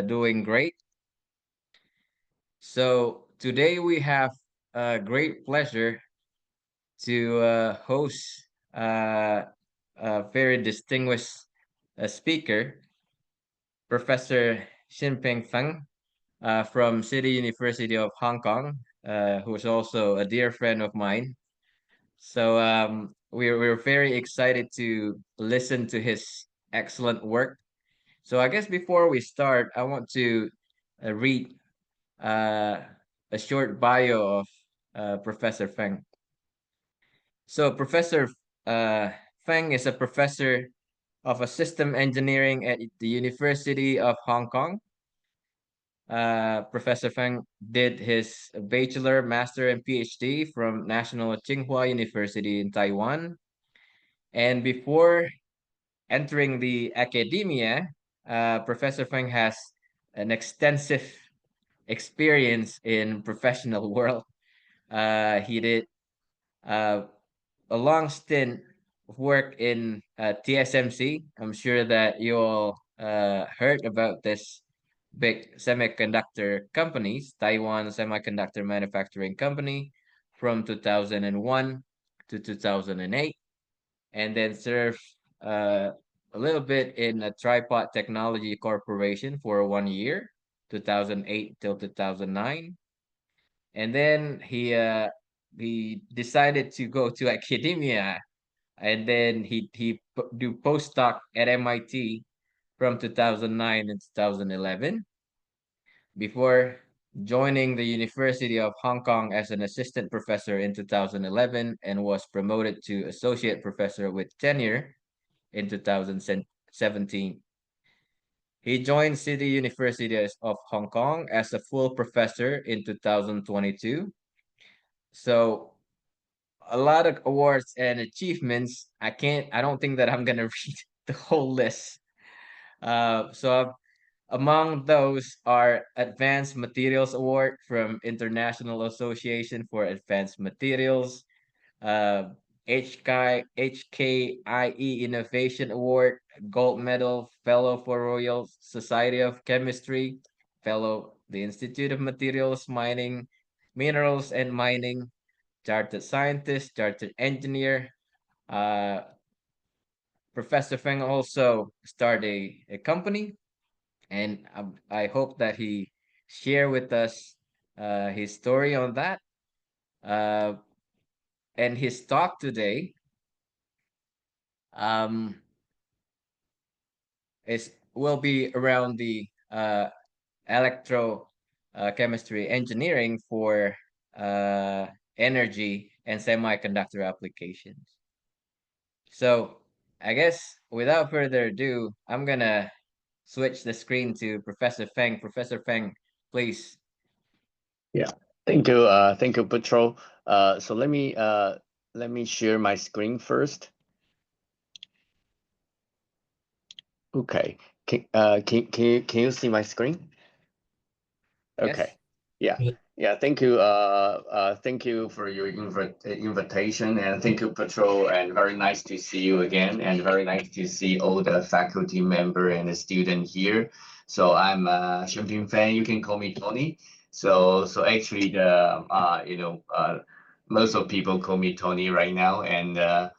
doing great. So today we have a great pleasure to host uh, a very distinguished speaker, Professor Shien-Ping Feng from City University of Hong Kong, who is also a dear friend of mine. So we're very excited to listen to his excellent work. So I guess before we start, I want to read uh, a short bio of Professor Feng. So Professor uh, Feng is a professor of a system engineering at the University of Hong Kong. Professor Feng did his bachelor, master, and PhD from National Tsinghua University in Taiwan. And before entering the academia, Professor Feng has an extensive experience in professional world. He did uh, a long stint of work in TSMC. I'm sure that you all heard about this big semiconductor companies, Taiwan Semiconductor Manufacturing Company, from 2001 to 2008, and then served uh, a little bit in a Tripod Technology Corporation for 1 year, 2008 till 2009, and then he decided to go to academia, and then do postdoc at MIT from 2009 and 2011 before joining the University of Hong Kong as an assistant professor in 2011 and was promoted to associate professor with tenure in 2017. He joined City University of Hong Kong as a full professor in 2022. So a lot of awards and achievements. I don't think that I'm gonna read the whole list. So among those are Advanced Materials Award from International Association for Advanced Materials, uh, HKIE Innovation Award, Gold Medal, Fellow for Royal Society of Chemistry, Fellow the Institute of Materials Mining, Minerals and Mining, Chartered Scientist, Chartered Engineer. Uh, Professor Feng also started a company, and I hope that he share with us his story on that. Uh, and his talk today um, is will be around the electro chemistry engineering for uh, energy and semiconductor applications. So I guess without further ado, I'm gonna switch the screen to Professor Feng. Professor Feng, please. Yeah, thank you, Petro. So let me share my screen first. Okay, can you see my screen? Yes. Okay, yeah, yeah. Thank you for your invitation, and thank you, Petro. And very nice to see you again, and very nice to see all the faculty member and the student here. So I'm Shien-Ping Fan. You can call me Tony. So actually, most of people call me Tony right now, and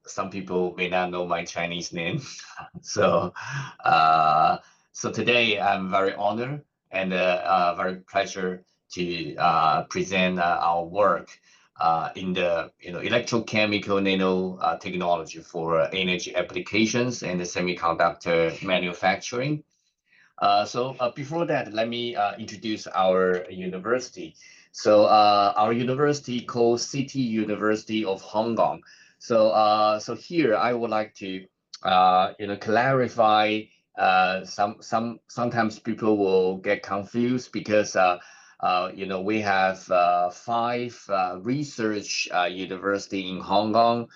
some people may not know my Chinese name. So, uh, so today I'm very honored and very pleasure to present our work in the electrochemical nano technology for energy applications and the semiconductor manufacturing. Before that, let me introduce our university. Our university called City University of Hong Kong. So here I would like to clarify sometimes people will get confused because we have five research university in Hong Kong.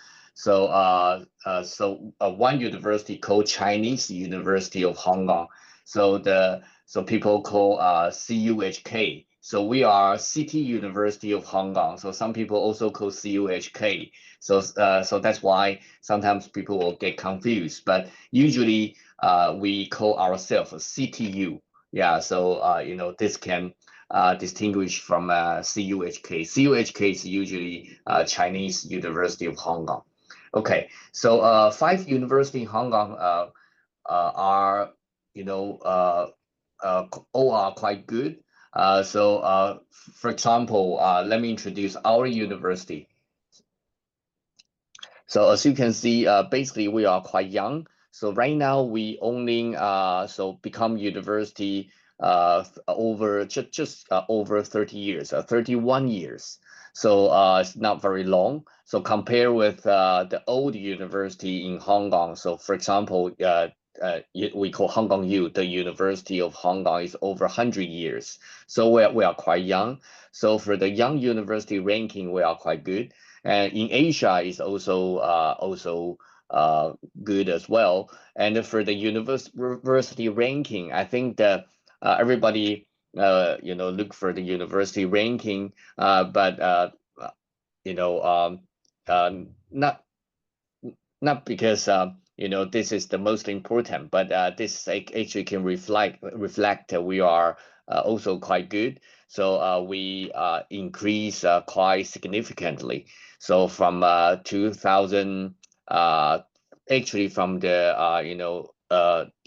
One university called Chinese University of Hong Kong. So people call CUHK So we are City University of Hong Kong. So some people also call CUHK. So that's why sometimes people will get confused. But usually we call ourselves CTU. Yeah. So this can distinguish from CUHK. CUHK is usually Chinese University of Hong Kong. Okay. So five university in Hong Kong are you know all are quite good. For example, let me introduce our university. So as you can see, basically we are quite young. So right now we only become university over just over 30 years, 31 years. So it's not very long. So compare with the old university in Hong Kong. So for example, we call Hong Kong U, the University of Hong Kong is over 100 years. So we are quite young. So for the young university ranking, we are quite good. And in Asia is also good as well. And for the university ranking, I think that everybody look for the university ranking, but you know not because this is the most important, but this actually can reflect we are also quite good. So we increase quite significantly. So from 2000, actually from the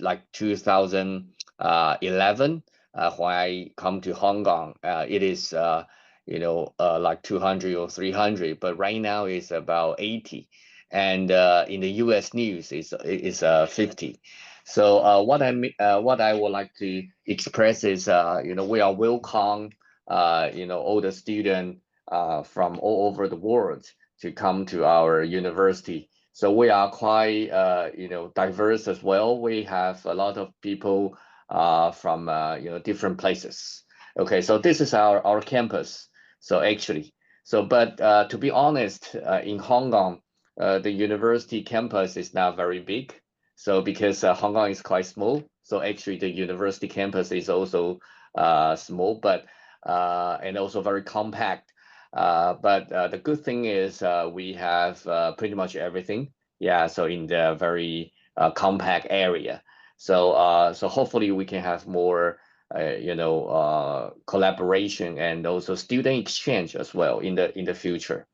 like 2011, when I come to Hong Kong, it is like 200 or 300, but right now it's about 80, and in the U.S. news is 50. So what I would like to express is we are welcome all the students from all over the world to come to our university. So we are quite diverse as well. We have a lot of people from different places. Okay, so this is our campus. So actually, but to be honest, in Hong Kong, the university campus is not very big. So because Hong Kong is quite small, so actually the university campus is also small, but and also very compact. But the good thing is we have pretty much everything. Yeah, so in the very compact area. So hopefully we can have more collaboration and also student exchange as well in the future.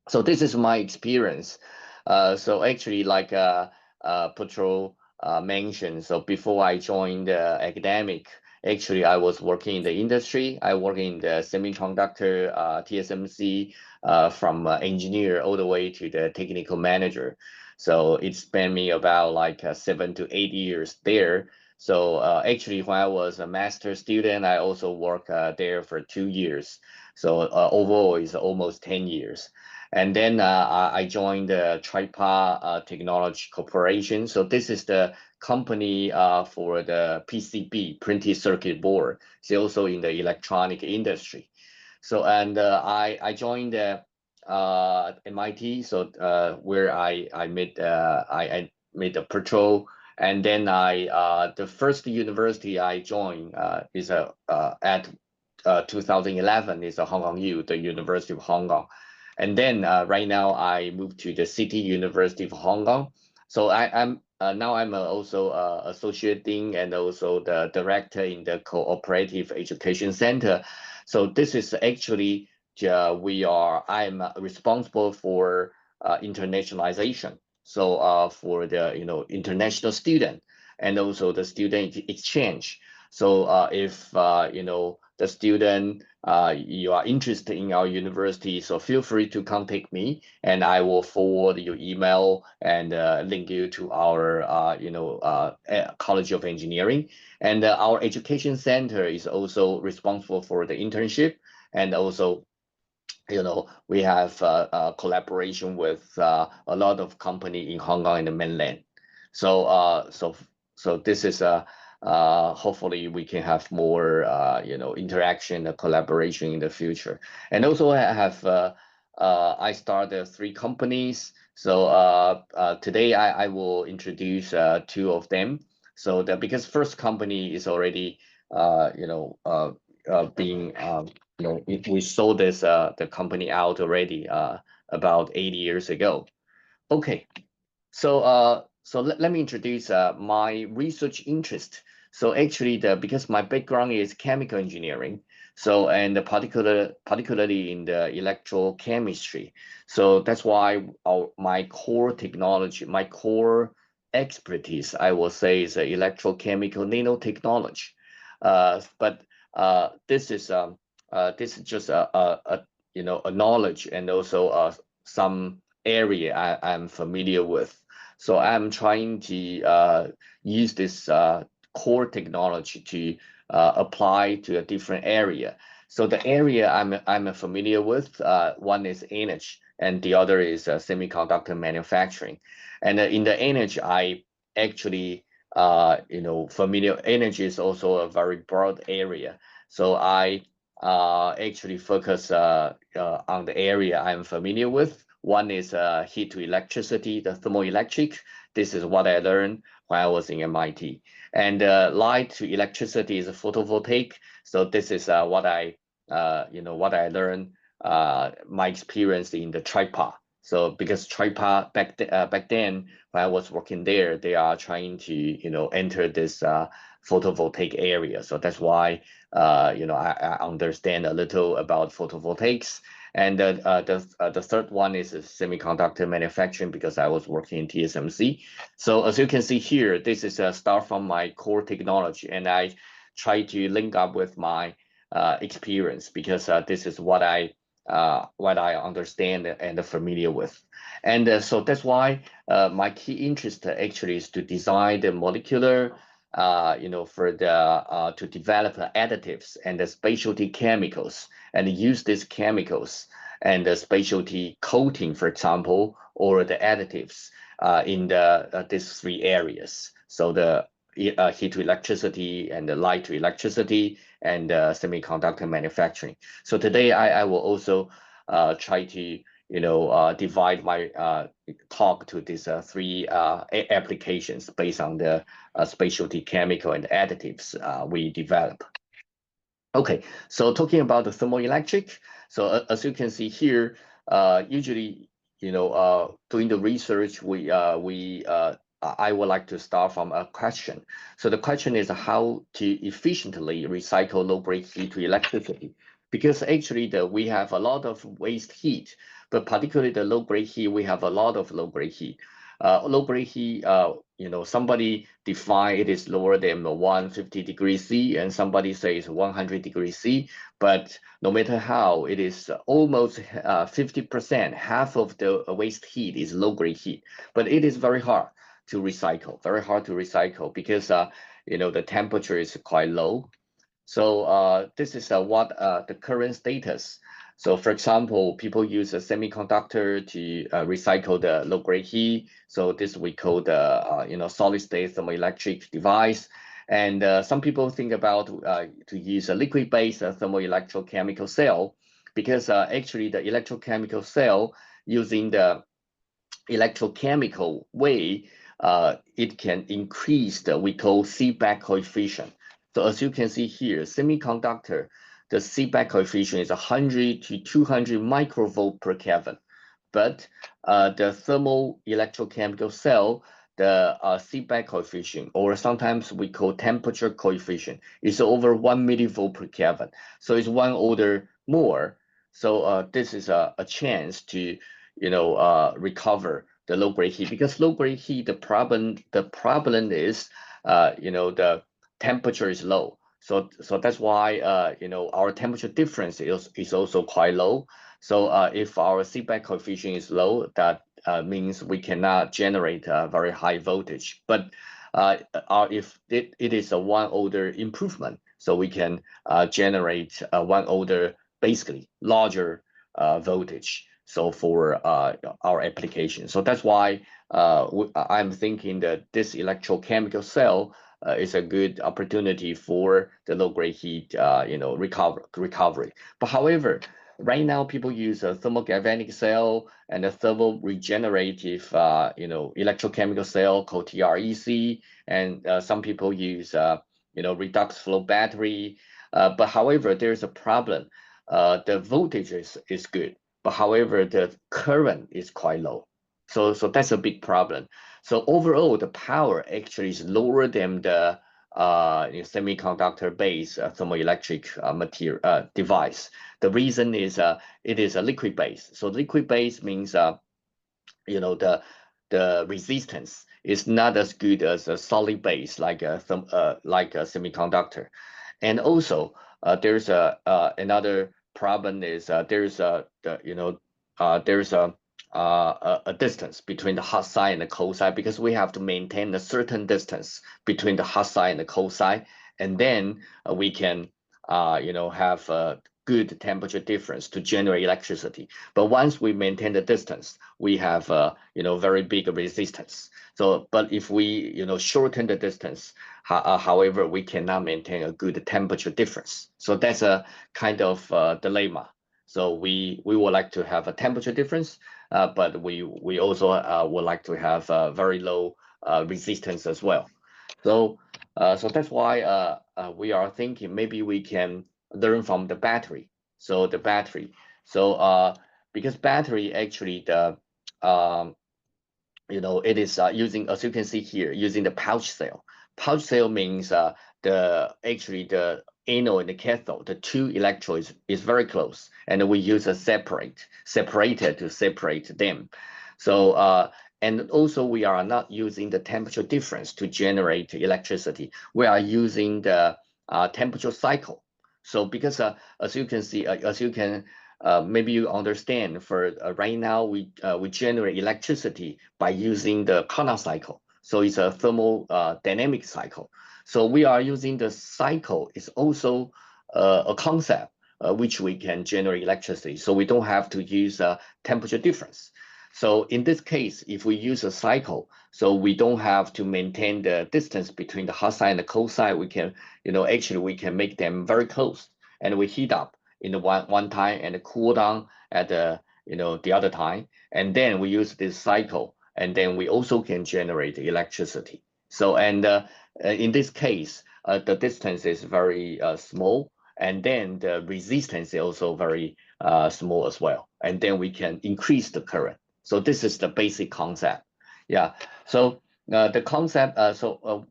So this is my experience. So actually, like Petro mentioned, so before I joined academic, actually I was working in the industry. I work in the semiconductor TSMC, from engineer all the way to the technical manager. So it spent me about like 7 to 8 years there. So actually, when I was a master student, I also worked there for 2 years. So overall, it's almost 10 years. And then I joined the Tripa Technology Corporation. So this is the company for the PCB, printed circuit board. It's also in the electronic industry. So and I joined the MIT. So where I made I made the patrol. And then the first university I joined is at 2011 is the Hong Kong U, the University of Hong Kong. And then right now I moved to the City University of Hong Kong. So I'm now I'm also associate dean and also the director in the Cooperative Education Center. So this is actually I'm responsible for internationalization. So for the international student and also the student exchange. So if the student you are interested in our university, so feel free to contact me, and I will forward your email and link you to our College of Engineering. And our education center is also responsible for the internship, and also we have collaboration with a lot of company in Hong Kong and the mainland. So this is hopefully we can have more interaction and collaboration in the future. And also I started 3 companies. So today I will introduce 2 of them. So because first company is already being we sold this the company out already about 80 years ago. Okay, so let me introduce my research interest. So actually, because my background is chemical engineering, so and particularly in the electrochemistry, so that's why my core technology, my core expertise, I will say, is electrochemical nanotechnology. But this is just a knowledge and also some area I'm familiar with. So I'm trying to use this core technology to apply to a different area. So the area I'm familiar with, one is energy, and the other is semiconductor manufacturing. And in the energy, I actually familiar. Energy is also a very broad area. So I actually focus on the area I'm familiar with. One is heat to electricity, the thermoelectric. This is what I learned when I was in MIT. And light to electricity is photovoltaic. So this is what I learned, my experience in the tripod. So because tripod back then when I was working there, they are trying to enter this photovoltaic area. So that's why I understand a little about photovoltaics. And the third one is semiconductor manufacturing because I was working in TSMC. So as you can see here, this is a start from my core technology, and I try to link up with my experience because this is what I understand and familiar with. And so that's why my key interest actually is to design the molecular for the to develop additives and the specialty chemicals and use these chemicals and the specialty coating, for example, or the additives in these three areas. So the heat to electricity and the light to electricity and semiconductor manufacturing. So today I will also try to divide my talk to these three applications based on the specialty chemical and additives we develop. Okay, so talking about the thermoelectric, so as you can see here, usually, doing the research, I would like to start from a question. So the question is how to efficiently recycle low-grade heat to electricity. Because actually we have a lot of waste heat, but particularly the low-grade heat, we have a lot of low-grade heat. Low-grade heat, somebody define it is lower than 150 degrees C, and somebody says 100 degrees C. But no matter how, it is almost 50%, half of the waste heat is low-grade heat. But it is very hard to recycle, because the temperature is quite low. So this is what the current status. So for example, people use a semiconductor to recycle the low-grade heat. So this we call the solid-state thermoelectric device. And some people think about to use a liquid-based thermoelectrochemical cell, because actually the electrochemical cell using the electrochemical way, it can increase the we call seedback coefficient. So as you can see here, semiconductor, the seedback coefficient is 100 to 200 microvolt per Kelvin. But the thermal electrochemical cell, the seedback coefficient, or sometimes we call temperature coefficient, is over 1 millivolt per Kelvin. So it's one order more. So this is a chance to recover the low grade heat, because low grade heat, the problem is the temperature is low. So that's why our temperature difference is also quite low. So if our seedback coefficient is low, that means we cannot generate a very high voltage. But if it is a one order improvement, so we can generate one order, basically larger voltage. So for our application, so that's why I'm thinking that this electrochemical cell is a good opportunity for the low-grade heat, recovery. But however, right now people use a thermogalvanic cell and a thermal regenerative, electrochemical cell called TREC, and some people use, redox flow battery. But however, there's a problem. The voltage is good, but however, the current is quite low. So that's a big problem. So overall, the power actually is lower than the semiconductor-based thermoelectric material device. The reason is it is a liquid base. So liquid base means the resistance is not as good as a solid base like a semiconductor. And also there's another problem is there's there's a distance between the hot side and the cold side, because we have to maintain a certain distance between the hot side and the cold side, and then we can have a good temperature difference to generate electricity. But once we maintain the distance, we have very big resistance. So, but if we shorten the distance, however, we cannot maintain a good temperature difference. So that's a kind of dilemma. So we would like to have a temperature difference, but we also would like to have very low resistance as well. So that's why we are thinking maybe we can learn from the battery. So the battery. So because battery actually um, it is using, as you can see here, using the pouch cell. Pouch cell means the anode and the cathode, the two electrodes is very close, and we use a separator to separate them. So and also we are not using the temperature difference to generate electricity. We are using the temperature cycle. So because as you can see, as you can maybe you understand, for right now we generate electricity by using the Kolam cycle. So it's a thermal dynamic cycle. So we are using the cycle is also a concept which we can generate electricity. So we don't have to use temperature difference. So in this case, if we use a cycle, so we don't have to maintain the distance between the hot side and the cold side. We can, actually we can make them very close, and we heat up in the one time and cool down at the other time, and then we use this cycle, and then we also can generate electricity. So and in this case, the distance is very small, and then the resistance is also very small as well, and then we can increase the current. So this is the basic concept. Yeah. So the concept.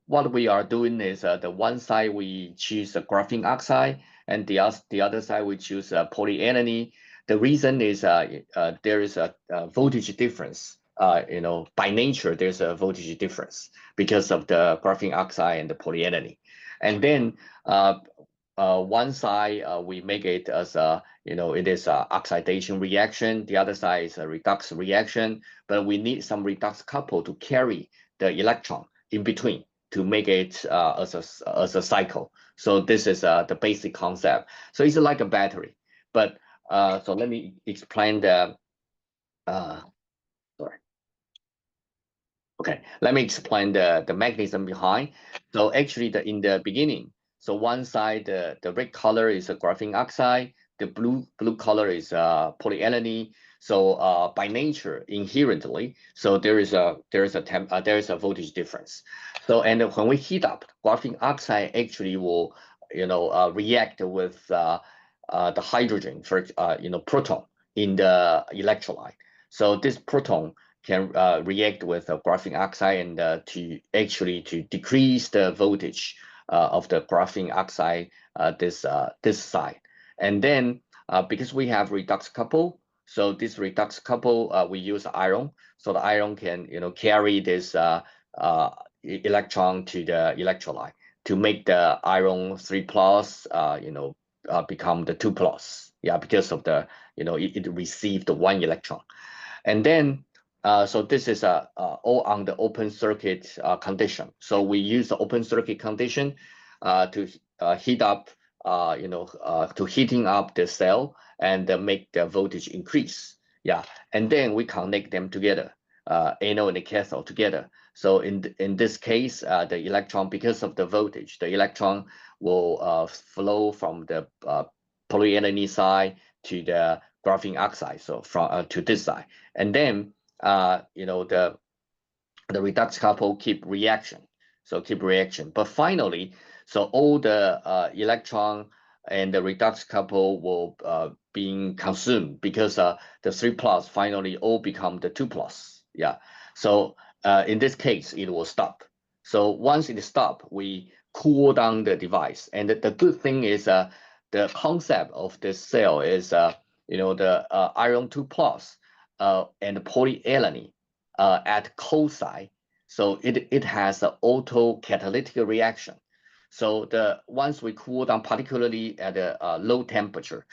What we are doing is the one side we choose the graphene oxide, and the other side we choose polyethylene. The reason is there is a voltage difference. By nature there's a voltage difference because of the graphene oxide and the polyethylene. And then one side we make it as it is a oxidation reaction. The other side is a redox reaction, but we need some redox couple to carry the electron in between to make it as a cycle. So this is the basic concept. So it's like a battery, but so let me explain the sorry. Okay, let me explain the mechanism behind. So actually, in the beginning, so one side the red color is a graphene oxide, the blue color is polyethylene. So by nature, inherently, so there is a voltage difference. So and when we heat up, graphene oxide actually will react with the hydrogen for proton in the electrolyte. So this proton can react with graphene oxide and to decrease the voltage of the graphene oxide this side. And then because we have redox couple, so this redox couple we use iron, so the iron can carry this electron to the electrolyte to make the iron 3 plus become the 2 plus. Yeah, because of the it received the 1 electron. And then so this is all on the open circuit condition. So we use the open circuit condition to heat up, to heating up the cell and make the voltage increase. Yeah, and then we connect them together, anode and the cathode together. So in this case, the electron, because of the voltage, the electron will flow from the polyethylene side to the graphene oxide, so from to this side, and then the redox couple keep reaction, but finally, so all the electron and the redox couple will being consumed because the 3 plus finally all become the 2 plus. Yeah. So in this case, it will stop. So once it stop, we cool down the device. And the good thing is the concept of this cell is the iron 2 plus and polyethylene at cold side. So it has an auto catalytic reaction. So the once we cool down, particularly at a low temperature,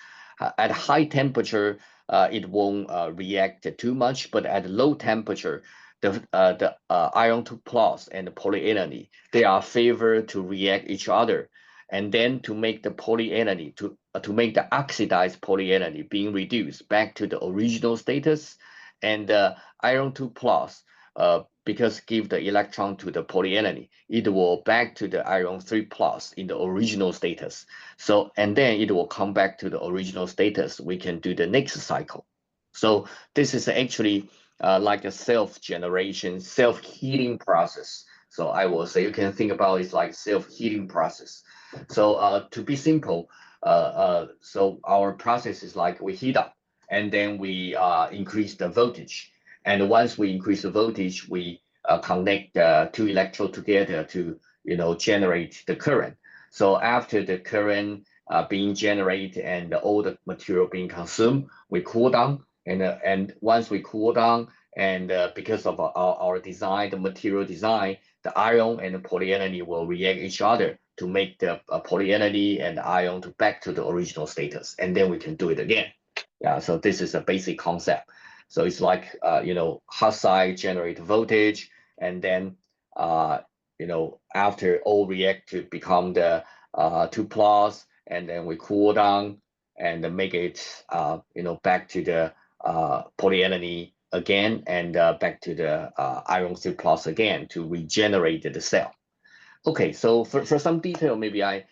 at high temperature, it won't react too much, but at low temperature, the iron 2 plus and the polyethylene, they are favored to react each other, and then to make the polyethylene to make the oxidized polyethylene being reduced back to the original status, and the iron 2 plus because give the electron to the polyethylene, it will back to the iron 3 plus in the original status. So, and then it will come back to the original status. We can do the next cycle. So this is actually like a self-generation, self-healing process. So I will say you can think about it like self-healing process. So to be simple, so our process is like we heat up and then we increase the voltage. And once we increase the voltage, we connect the two electrodes together to generate the current. So after the current being generated and all the material being consumed, we cool down. And once we cool down, and because of our design, the material design, the ion and the polyethylene will react each other to make the polyethylene and the ion to back to the original status. And then we can do it again. Yeah, so this is a basic concept. So it's like, hot side generate voltage, and then, after all react to become the 2 plus, and then we cool down and make it, back to the polyethylene again, and back to the iron 3 plus again to regenerate the cell. Okay, so for some detail, maybe I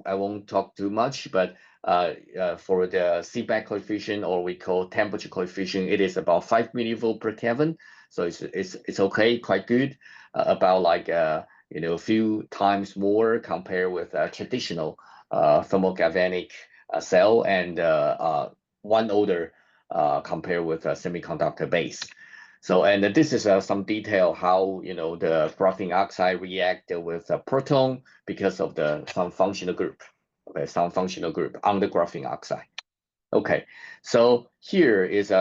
won't talk too much, but for the Seebeck coefficient, or we call temperature coefficient, it is about 5 millivolt per Kelvin. So it's okay, quite good, about like a few times more compared with a traditional thermogalvanic cell, and one order compared with a semiconductor base. So, and this is some detail how the graphene oxide react with a proton because of some functional group. Okay, some functional group on the graphene oxide. Okay, so here is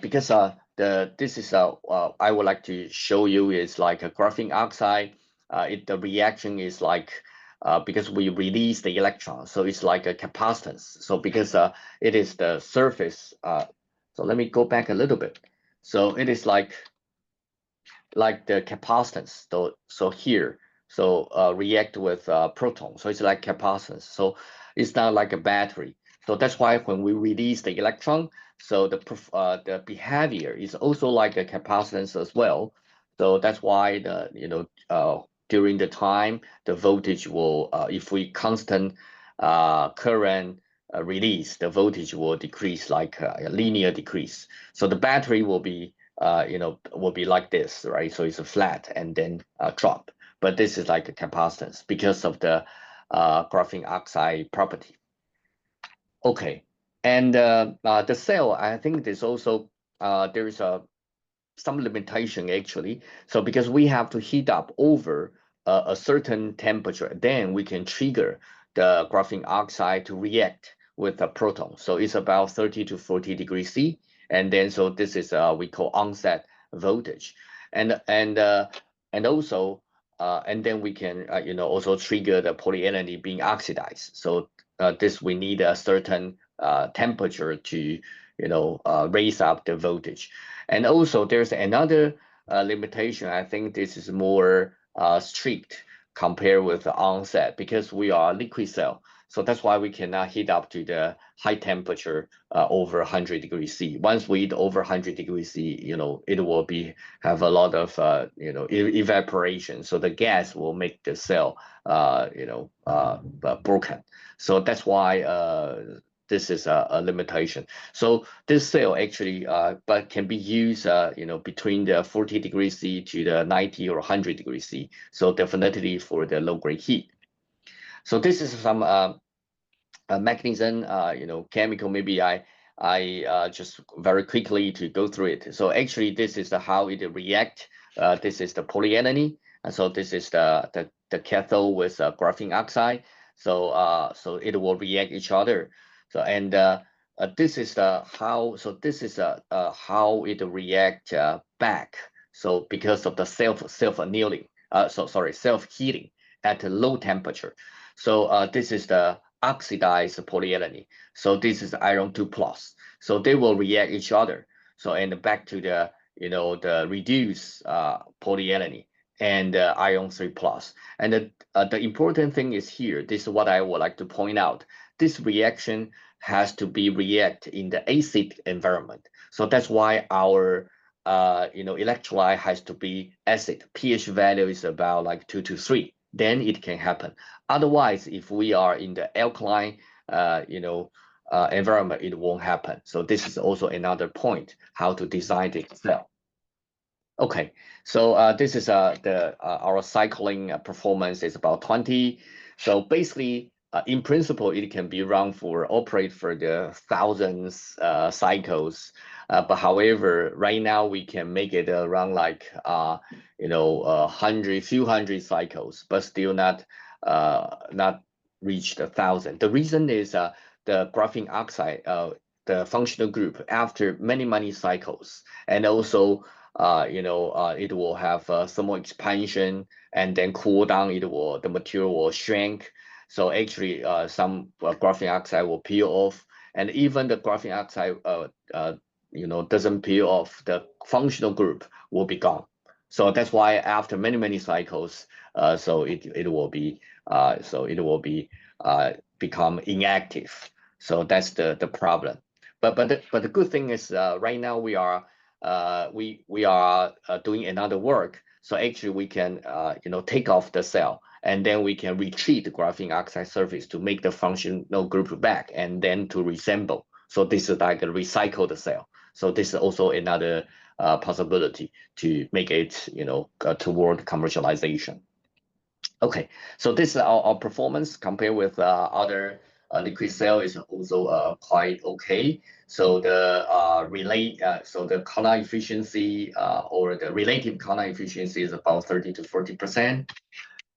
because this is I would like to show you is like a graphene oxide. The reaction is like because we release the electron, so it's like a capacitance. So because it is the surface. So let me go back a little bit. So it is like the capacitance. So here, so react with proton. So it's like capacitance. So it's not like a battery. So that's why when we release the electron, so the behavior is also like a capacitance as well. So that's why during the time the voltage will if we constant current release, the voltage will decrease like a linear decrease. So the battery will be like this, right? So it's a flat and then drop. But this is like a capacitance because of the graphene oxide property. Okay, and the cell, I think there's also there is some limitation actually. So because we have to heat up over a certain temperature, then we can trigger the graphene oxide to react with a proton. So it's about 30 to 40 degrees C. And then so this is we call onset voltage. And also and then we can also trigger the polyethylene being oxidized. So this we need a certain temperature to raise up the voltage. And also there's another limitation. I think this is more strict compared with the onset because we are a liquid cell. So that's why we cannot heat up to the high temperature over 100 degrees C. Once we hit over 100 degrees C, it will have a lot of evaporation. So the gas will make the cell broken. So that's why this is a limitation. So this cell actually but can be used between the 40 degrees C to the 90 or 100 degrees C. So definitely for the low grade heat. So this is some mechanism, chemical. Maybe I just very quickly to go through it. So actually, this is how it react. This is the polyethylene, and so this is the cathode with graphene oxide. So it will react each other. So and this is the how. So this is how it react back. So because of the self annealing. Self heating at a low temperature. So this is the oxidized polyethylene. So this is iron 2 plus. So they will react each other. So and back to the the reduced polyethylene and iron 3 plus. And the important thing is here. This is what I would like to point out. This reaction has to be react in the acid environment. So that's why our electrolyte has to be acid. pH value is about like 2 to 3. Then it can happen. Otherwise, if we are in the alkaline, environment, it won't happen. So this is also another point how to design the cell. Okay, so this is our cycling performance is about 20. So basically, in principle, it can be run for operate for the thousands cycles. But however, right now we can make it around like few hundred cycles, but still not reach the thousand. The reason is the graphene oxide, the functional group after many cycles, and also it will have thermal expansion and then cool down. The material will shrink. So actually, some graphene oxide will peel off, and even the graphene oxide, doesn't peel off, the functional group will be gone. So that's why after many cycles, so it will be become inactive. So that's the problem. But the good thing is right now we are doing another work. So actually we can take off the cell, and then we can retreat the graphene oxide surface to make the functional group back, and then to reassemble. So this is like a recycle the cell. So this is also another possibility to make it toward commercialization. Okay, so this is our performance compared with other liquid cell is also quite okay. So the color efficiency or the relative color efficiency is about 30 to 40%.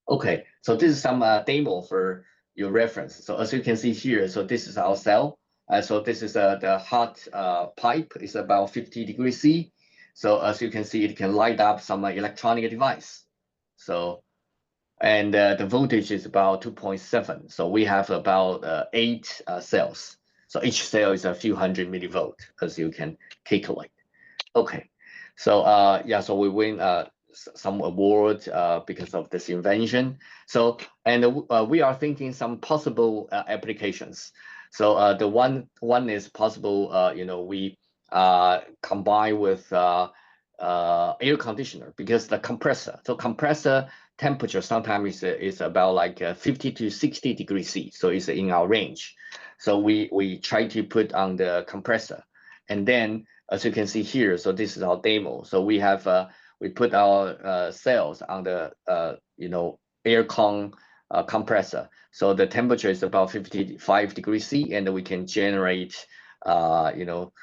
Okay, so this is some demo for your reference. So as you can see here, so this is our cell. So this is the hot pipe is about 50 degrees C. So as you can see, it can light up some electronic device. So and the voltage is about 2.7. So we have about 8 cells. So each cell is a few hundred millivolt, as you can calculate. Okay, so so we win some award because of this invention. So and we are thinking some possible applications. So the one is possible. We combine with air conditioner, because the compressor. So compressor temperature sometimes is about like 50 to 60 degrees C. So it's in our range. So we try to put on the compressor, and then as you can see here, so this is our demo. So we put our cells on the air con compressor. So the temperature is about 55 degrees C, and we can generate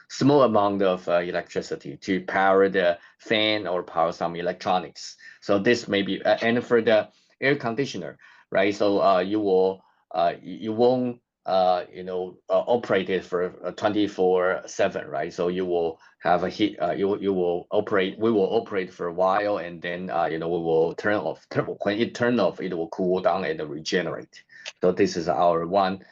small amount of electricity to power the fan or power some electronics. So this may be and for the air conditioner, right? So you won't operate it for 24/7, right? So you will have a heat. You will operate. We will operate for a while, and then we will turn off. When it turn off, it will cool down and regenerate. So this is our one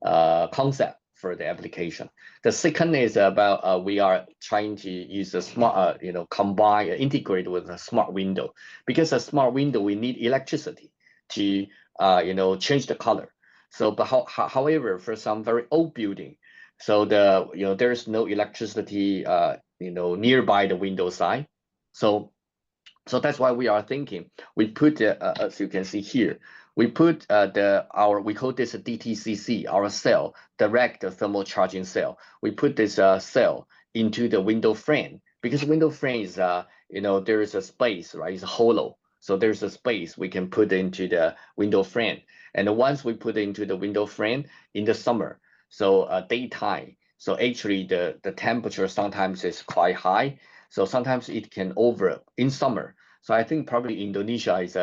concept for the application. The second is about we are trying to use a smart, combine, integrate with a smart window, because a smart window we need electricity to change the color. So, but however, for some very old building, so there is no electricity nearby the window side. So that's why we are thinking we put as you can see here, we put we call this a DTCC, our cell, direct thermal charging cell. We put this cell into the window frame, because window frame is there is a space, right? It's hollow. So there's a space we can put into the window frame. And once we put into the window frame in the summer, so daytime, so actually the temperature sometimes is quite high. So sometimes it can over in summer. So I think probably Indonesia is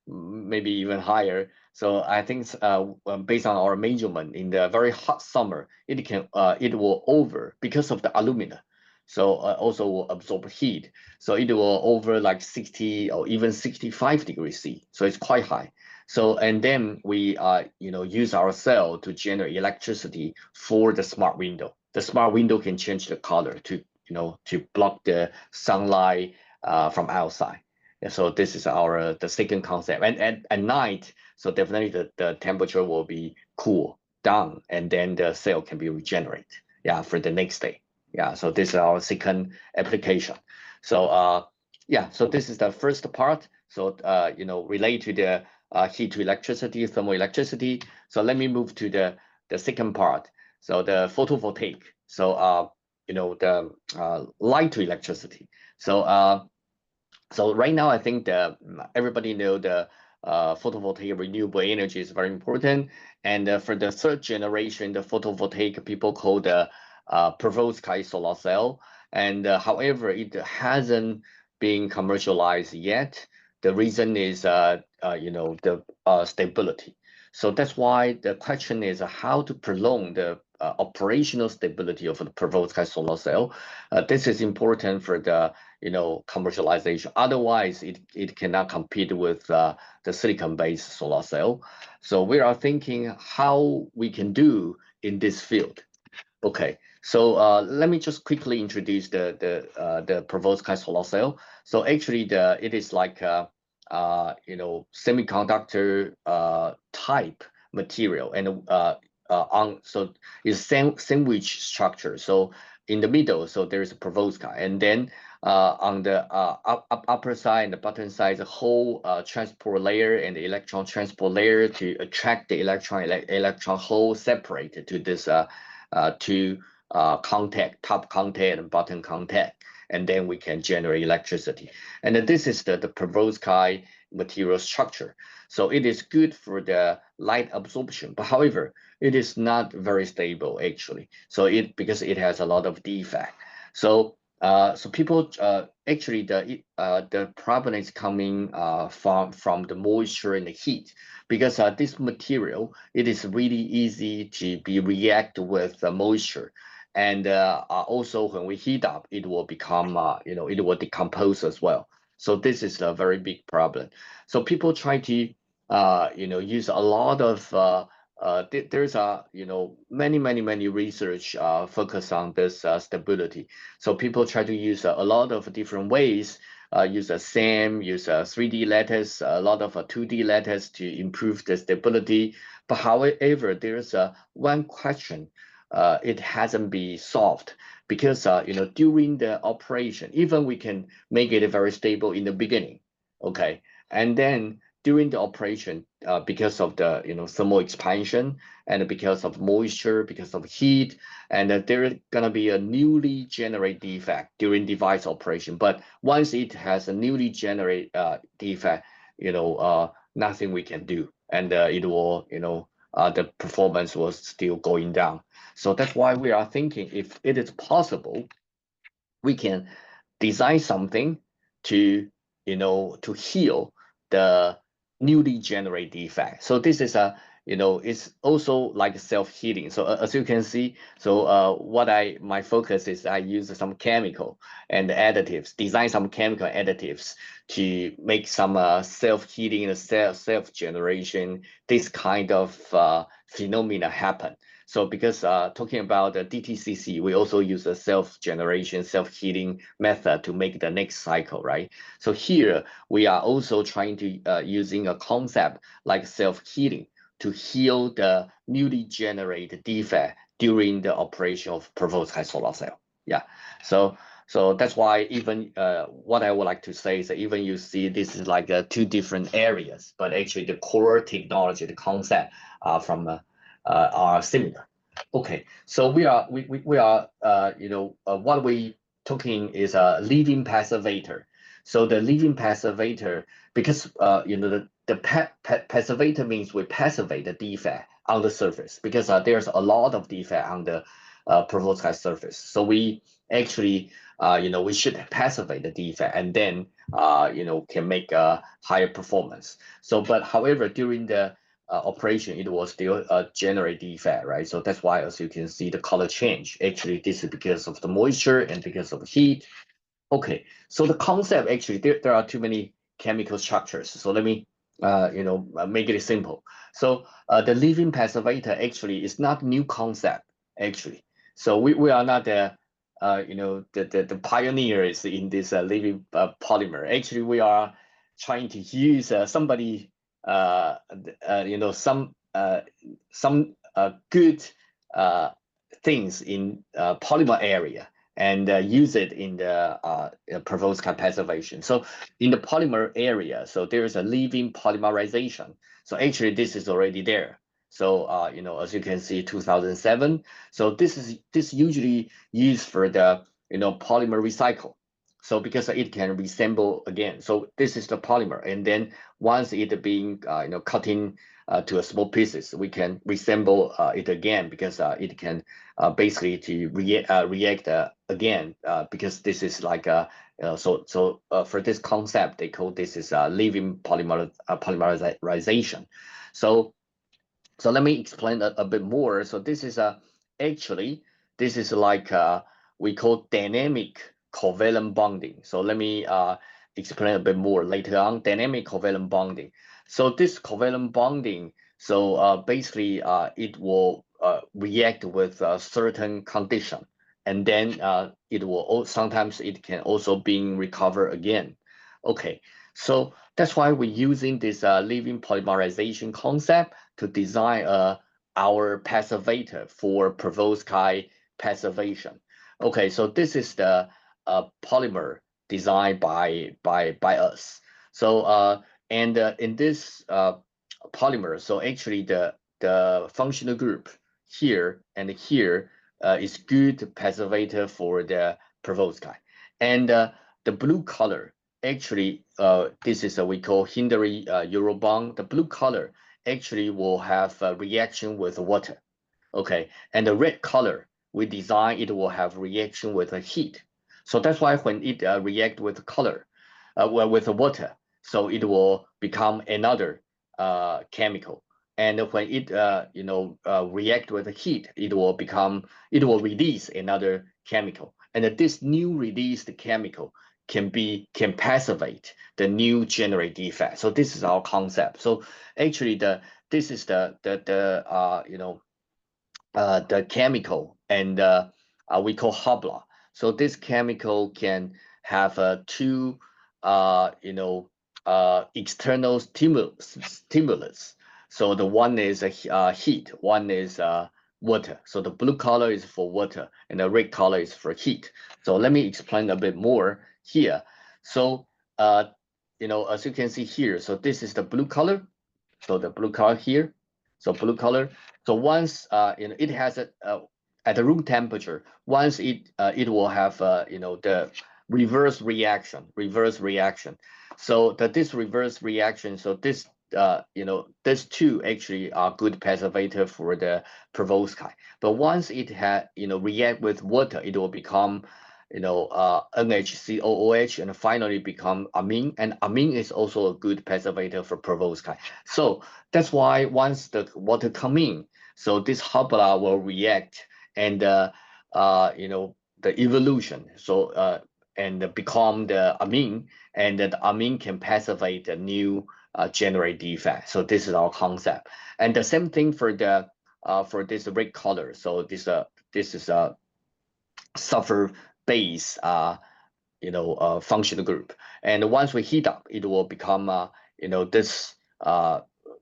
maybe even higher. So I think based on our measurement in the very hot summer, it will over because of the alumina. So also will absorb heat. So it will over like 60 or even 65 degrees C. So it's quite high. So and then we use our cell to generate electricity for the smart window. The smart window can change the color to block the sunlight from outside. And so this is the second concept. And at night, so definitely the temperature will be cool down, and then the cell can be regenerated. Yeah, for the next day. Yeah, so this is our second application. So yeah, so this is the first part. So relate to the heat to electricity, thermal electricity. So let me move to the second part. So the photovoltaic. So the light to electricity. So right now, I think everybody know the photovoltaic renewable energy is very important. And for the third generation, the photovoltaic people call the perovskite solar cell. And however, it hasn't been commercialized yet. The reason is the stability. So that's why the question is how to prolong the operational stability of the perovskite solar cell. This is important for the commercialization. Otherwise, it cannot compete with the silicon-based solar cell. So we are thinking how we can do in this field. Okay, so let me just quickly introduce the perovskite solar cell. So actually, it is like semiconductor type material, and so it's sandwich structure. So in the middle, so there is a perovskite, and then on the upper side and the bottom side, the whole transport layer and the electron transport layer to attract the electron hole separated to this two contact, top contact and bottom contact, and then we can generate electricity. And then this is the perovskite material structure. So it is good for the light absorption, but however, it is not very stable actually. So because it has a lot of defect. So people actually the problem is coming from the moisture and the heat, because this material, it is really easy to be react with the moisture, and also when we heat up, it will become it will decompose as well. So this is a very big problem. So people try to use a lot of there's many research focus on this stability. So people try to use a lot of different ways, use a SAM, use a 3D lattice, a lot of 2D lattice to improve the stability. But however, there's one question, it hasn't been solved, because during the operation, even we can make it very stable in the beginning, okay, and then during the operation, because of the thermal expansion, and because of moisture, because of heat, and there is gonna be a newly generated defect during device operation. But once it has a newly generated defect, nothing we can do, and it will the performance was still going down. So that's why we are thinking, if it is possible, we can design something to to heal the newly generated defect. So this is it's also like self-healing. So as you can see, so my focus is I use some chemical and additives, design some chemical additives to make some self-healing and self-generation, this kind of phenomena happen. So because talking about the DTCC, we also use a self-generation, self-healing method to make the next cycle, right? So here we are also trying to using a concept like self-healing to heal the newly generated defect during the operation of perovskite solar cell. Yeah, so that's why even what I would like to say is that even you see this is like two different areas, but actually the core technology, the concept are similar. Okay, so we are what we talking is a leading passivator. So the leaving passivator, because you know the passivator means we passivate the defect on the surface, because there's a lot of defect on the perovskite surface. So we actually you know, we should passivate the defect, and then you know, can make a higher performance. So but however, during the operation, it will still generate defect, right? So that's why, as you can see, the color change. Actually, this is because of the moisture and because of heat. Okay, so the concept, actually, there are too many chemical structures. So let me you know, make it simple. So the living passivator actually is not new concept, actually. So we are not the you know, the pioneers in this living polymer. Actually, we are trying to use somebody you know, some good things in polymer area, and use it in the perovskite passivation. So in the polymer area, so there is a leaving polymerization. So actually this is already there. So you know, as you can see, 2007. So this usually used for the, you know, polymer recycle. So because it can reassemble again. So this is the polymer, and then once it being you know, cutting to a small pieces, we can reassemble it again, because it can basically to react again, because this is like a for this concept, they call this is living polymerization. So let me explain a bit more. So this is actually, this is like we call dynamic covalent bonding. So let me explain a bit more later on. Dynamic covalent bonding. So this covalent bonding, so basically it will react with a certain condition, and then it will sometimes it can also being recovered again. Okay, so that's why we're using this living polymerization concept to design our passivator for perovskite passivation. Okay, so this is the polymer designed by us. So and in this polymer, so actually the functional group here and here is good passivator for the perovskite, and the blue color, actually this is we call hindering Eurobond. The blue color actually will have a reaction with water. Okay, and the red color we design, it will have reaction with the heat. So that's why when it react with color, well, with the water, so it will become another chemical. And when it you know, react with the heat, it will release another chemical. And this new released chemical can passivate the new generate defect. So this is our concept. So actually this is the you know, the chemical, and we call Habla. So this chemical can have two you know, external stimulus. So the one is heat, one is water. So the blue color is for water, and the red color is for heat. So let me explain a bit more here. So you know, as you can see here, so this is the blue color. So the blue color here. So blue color. So once you know, it has a at the room temperature, once it will have you know, the reverse reaction. So that this reverse reaction, so this you know, these two actually are good passivator for the perovskite. But once it had, you know, react with water, it will become, you know, NHCOOH, and finally become amine. And amine is also a good passivator for perovskite. So that's why once the water come in, so this habla will react, and you know, the evolution. So and become the amine, and the amine can passivate the new generate defect. So this is our concept. And the same thing for this red color. So this is a sulfur base you know, functional group. And once we heat up, it will become you know, this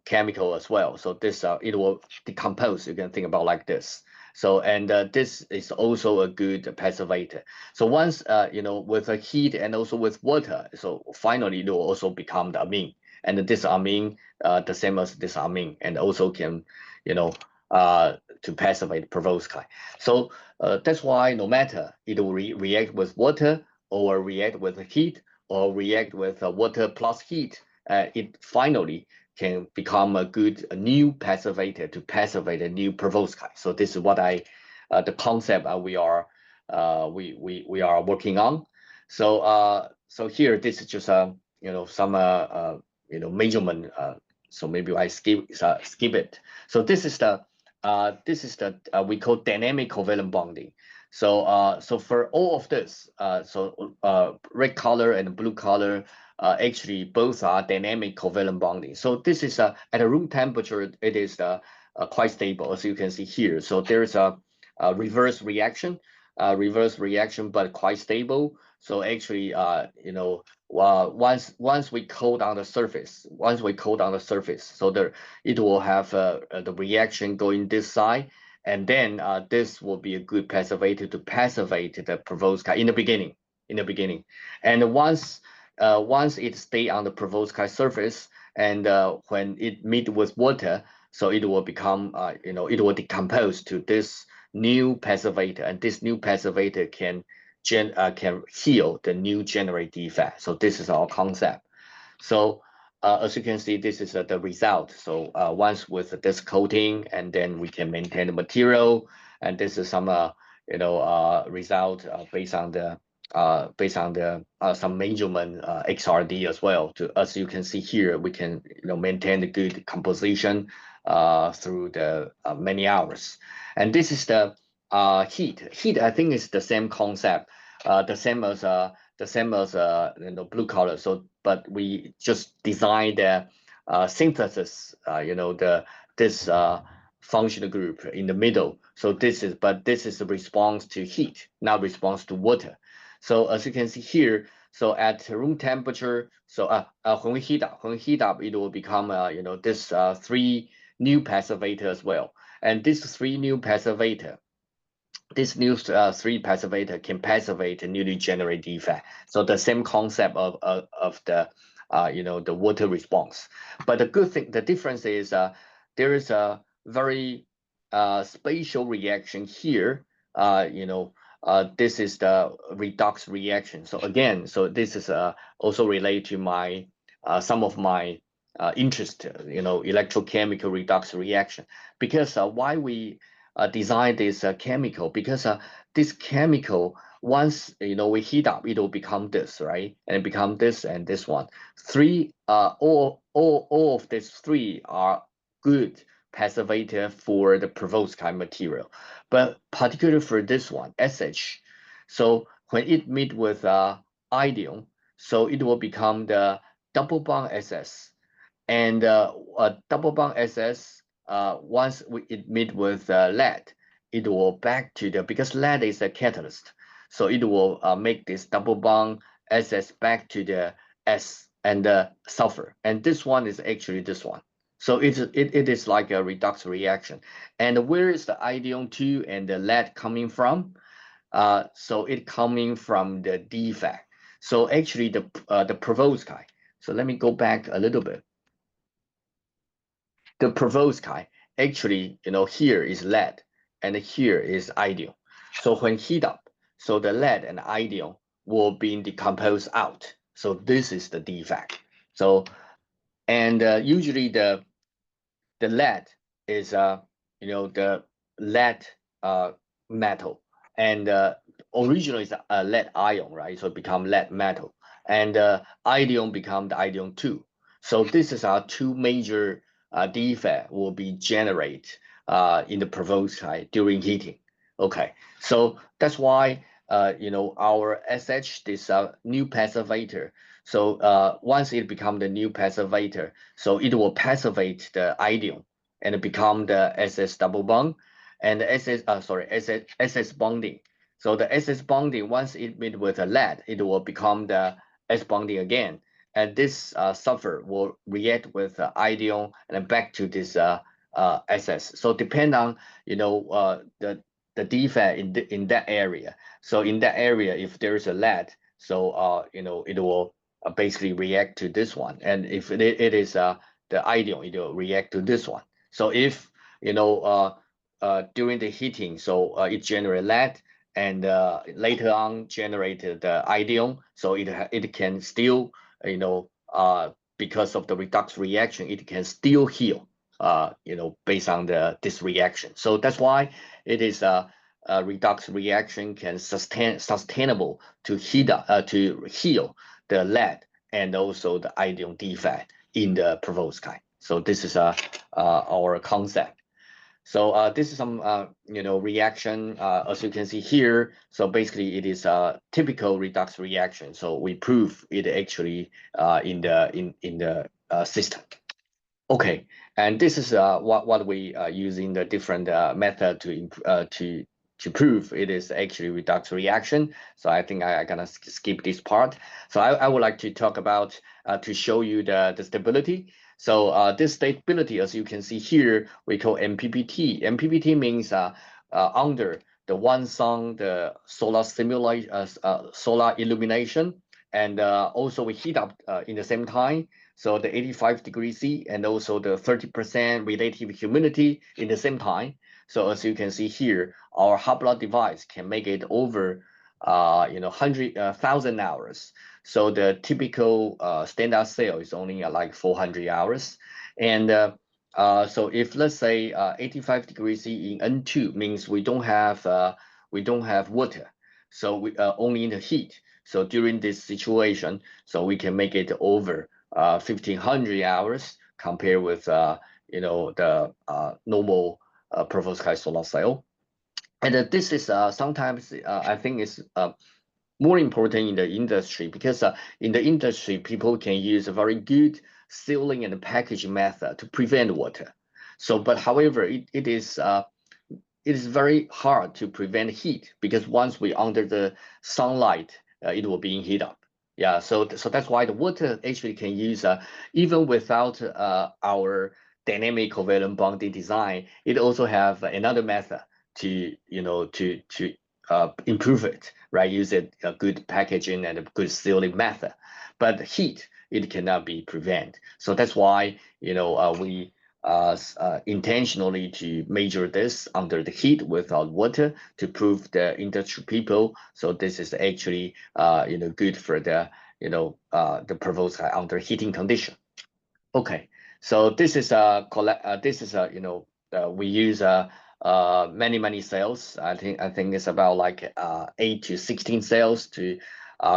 chemical as well. So this it will decompose. You can think about like this. So and this is also a good passivator. So once you know, with the heat and also with water, so finally it will also become the amine. And this amine the same as this amine, and also can, you know, to passivate perovskite. So that's why no matter it will react with water or react with heat, or react with water plus heat, it finally can become a new passivator to passivate a new perovskite. So this is what the concept we are working on. So here this is just some measurement. So maybe I skip it. So this is the we call dynamic covalent bonding. So for all of this, red color and blue color actually both are dynamic covalent bonding. So this is at a room temperature, it is quite stable, as you can see here. So there is a reverse reaction, but quite stable. So actually, once we cool down the surface, so it will have the reaction going this side, and then this will be a good passivator to passivate the perovskite in the beginning. And once it stay on the perovskite surface, and when it meet with water, so it will become it will decompose to this new passivator, and this new passivator can heal the new generate defect. So this is our concept. So as you can see, this is the result. So once with this coating, and then we can maintain the material, and this is some result based on the some measurement XRD as well. As you can see here, we can maintain the good composition through the many hours. And this is the heat. Heat, I think, is the same concept, the same as blue color. So, but we just design the synthesis, this functional group in the middle. So this is a response to heat, not response to water. So as you can see here, so at room temperature, so when we heat up, it will become this three new passivator as well. And this three new passivator, three passivator can passivate a newly generated defect. So the same concept of the the water response. But the difference is there is a very spatial reaction here. This is the redox reaction. So again, so this is also related to my some of my interest, electrochemical redox reaction. Because why we design this chemical, because this chemical, once we heat up, it will become this, right? And it become this and this one. All of these three are good passivator for the perovskite material, but particularly for this one, SH. So when it meet with ion, so it will become the double bond SS, and double bond SS, once it meet with lead, it will back to because lead is a catalyst, so it will make this double bond SS back to the S and the sulfur. And this one is actually this one. So it is like a redox reaction. And where is the ion 2 and the lead coming from? So it coming from the defect. So actually the perovskite. So let me go back a little bit. The perovskite, actually, here is lead and here is ion. So when heat up, so the lead and ion will be decomposed out. So this is the defect. So, and usually the lead is the lead metal, and originally it's a lead ion, right? So it become lead metal, and ion become the ion 2. So this is our two major defect will be generate in the perovskite during heating. Okay, so that's why our SH, this new passivator. So once it become the new passivator, so it will passivate the ion and become the SS double bond, and the SS bonding. So the SS bonding, once it meet with a lead, it will become the S bonding again, and this sulfur will react with ion and back to this SS. So depend on the defect in that area. So in that area, if there is a lead, so it will basically react to this one, and if it is the ion, it will react to this one. So if during the heating, so it generate lead, and later on generated the ion. So it can still, because of the redox reaction, it can still heal, based on this reaction. So that's why it is a redox reaction can sustainable to heal the lead and also the ion defect in the perovskite. So this is our concept. So this is some reaction, as you can see here. So basically, it is a typical redox reaction. So we prove it actually in the system. Okay, and this is what we using the different method to prove it is actually redox reaction. So I think I gonna skip this part. So I would like to talk about to show you the stability. So this stability, as you can see here, we call MPPT. MPPT means under the one sun, the solar solar illumination, and also we heat up in the same time. So the 85 degrees C and also the 30% relative humidity in the same time. So as you can see here, our hot blood device can make it over 100,000 hours. So the typical standard cell is only like 400 hours. And so if let's say 85 degrees C in N2 means we don't have water, so we only in the heat. So during this situation, so we can make it over 1500 hours compared with the normal perovskite solar cell. And this is sometimes I think is more important in the industry, because in the industry people can use a very good sealing and packaging method to prevent water. So but however it is very hard to prevent heat, because once we under the sunlight it will be heat up. Yeah, so that's why the water actually can use even without our dynamic covalent bonding design. It also have another method to improve it, right? Use a good packaging and a good sealing method. But heat, it cannot be prevented. So that's why we intentionally to measure this under the heat without water to prove the industry people. So this is actually good for the the perovskite under heating condition. Okay, so this is we use many cells. I think it's about like 8 to 16 cells to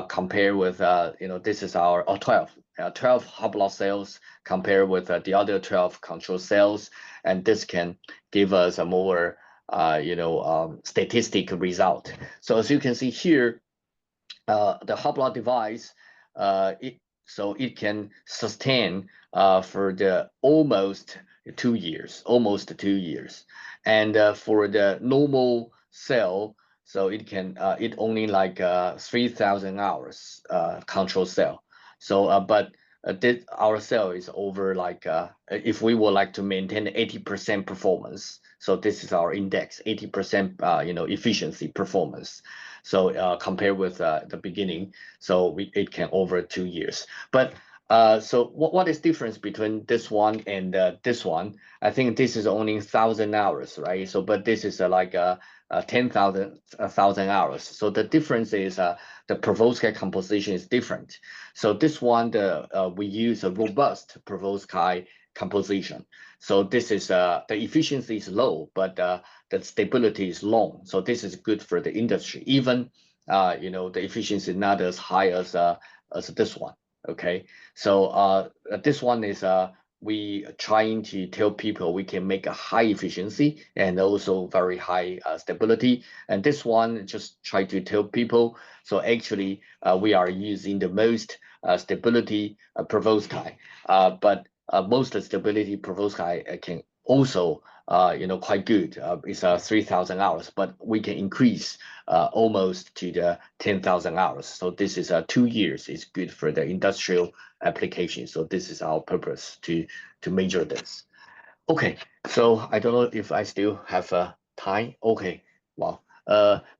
compare with this is our 12 hot blood cells compared with the other 12 control cells, and this can give us a more statistic result. So as you can see here, the hot blood device it can sustain for the almost 2 years, and for the normal cell, so it can it only like 3,000 hours control cell. So but our cell is over like if we would like to maintain 80% performance, so this is our index 80% efficiency performance. So compared with the beginning, so it can over 2 years. But so what is difference between this one and this one? I think this is only 1,000 hours, right? So but this is like 10,000 hours. So the difference is the perovskite composition is different. So this one we use a robust perovskite composition. So this is the efficiency is low, but the stability is long. So this is good for the industry. Even the efficiency is not as high as this one. Okay, so this one is we trying to tell people we can make a high efficiency and also very high stability. And this one just try to tell people. So actually, we are using the most stability perovskite, but most stability perovskite can also quite good. It's 3,000 hours, but we can increase almost to the 10,000 hours. So this is 2 years. It's good for the industrial application. So this is our purpose to measure this. Okay, so I don't know if I still have time. Okay, well,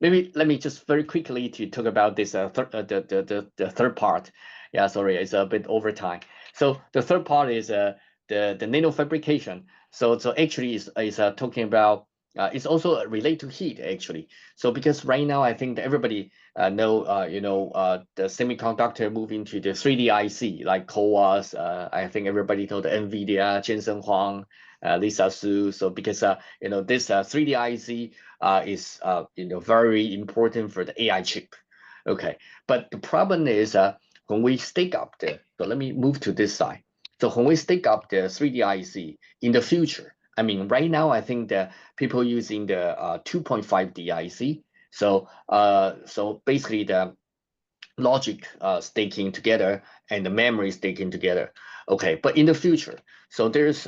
maybe let me just very quickly to talk about this the third part. Yeah, sorry, it's a bit over time. So the third part is the nanofabrication. So actually is talking about It's also related to heat actually. So because right now I think that everybody know the semiconductor moving to the 3D IC like CoWoS. I think everybody know the NVIDIA, Jensen Huang, Lisa Su. So because this 3D IC is very important for the AI chip. Okay, but the problem is when we stick up the. So let me move to this side. So when we stick up the 3D IC in the future, I mean, right now, I think that people using the 2.5 DIC. So basically the logic staking together and the memory staking together. Okay, but in the future, so there's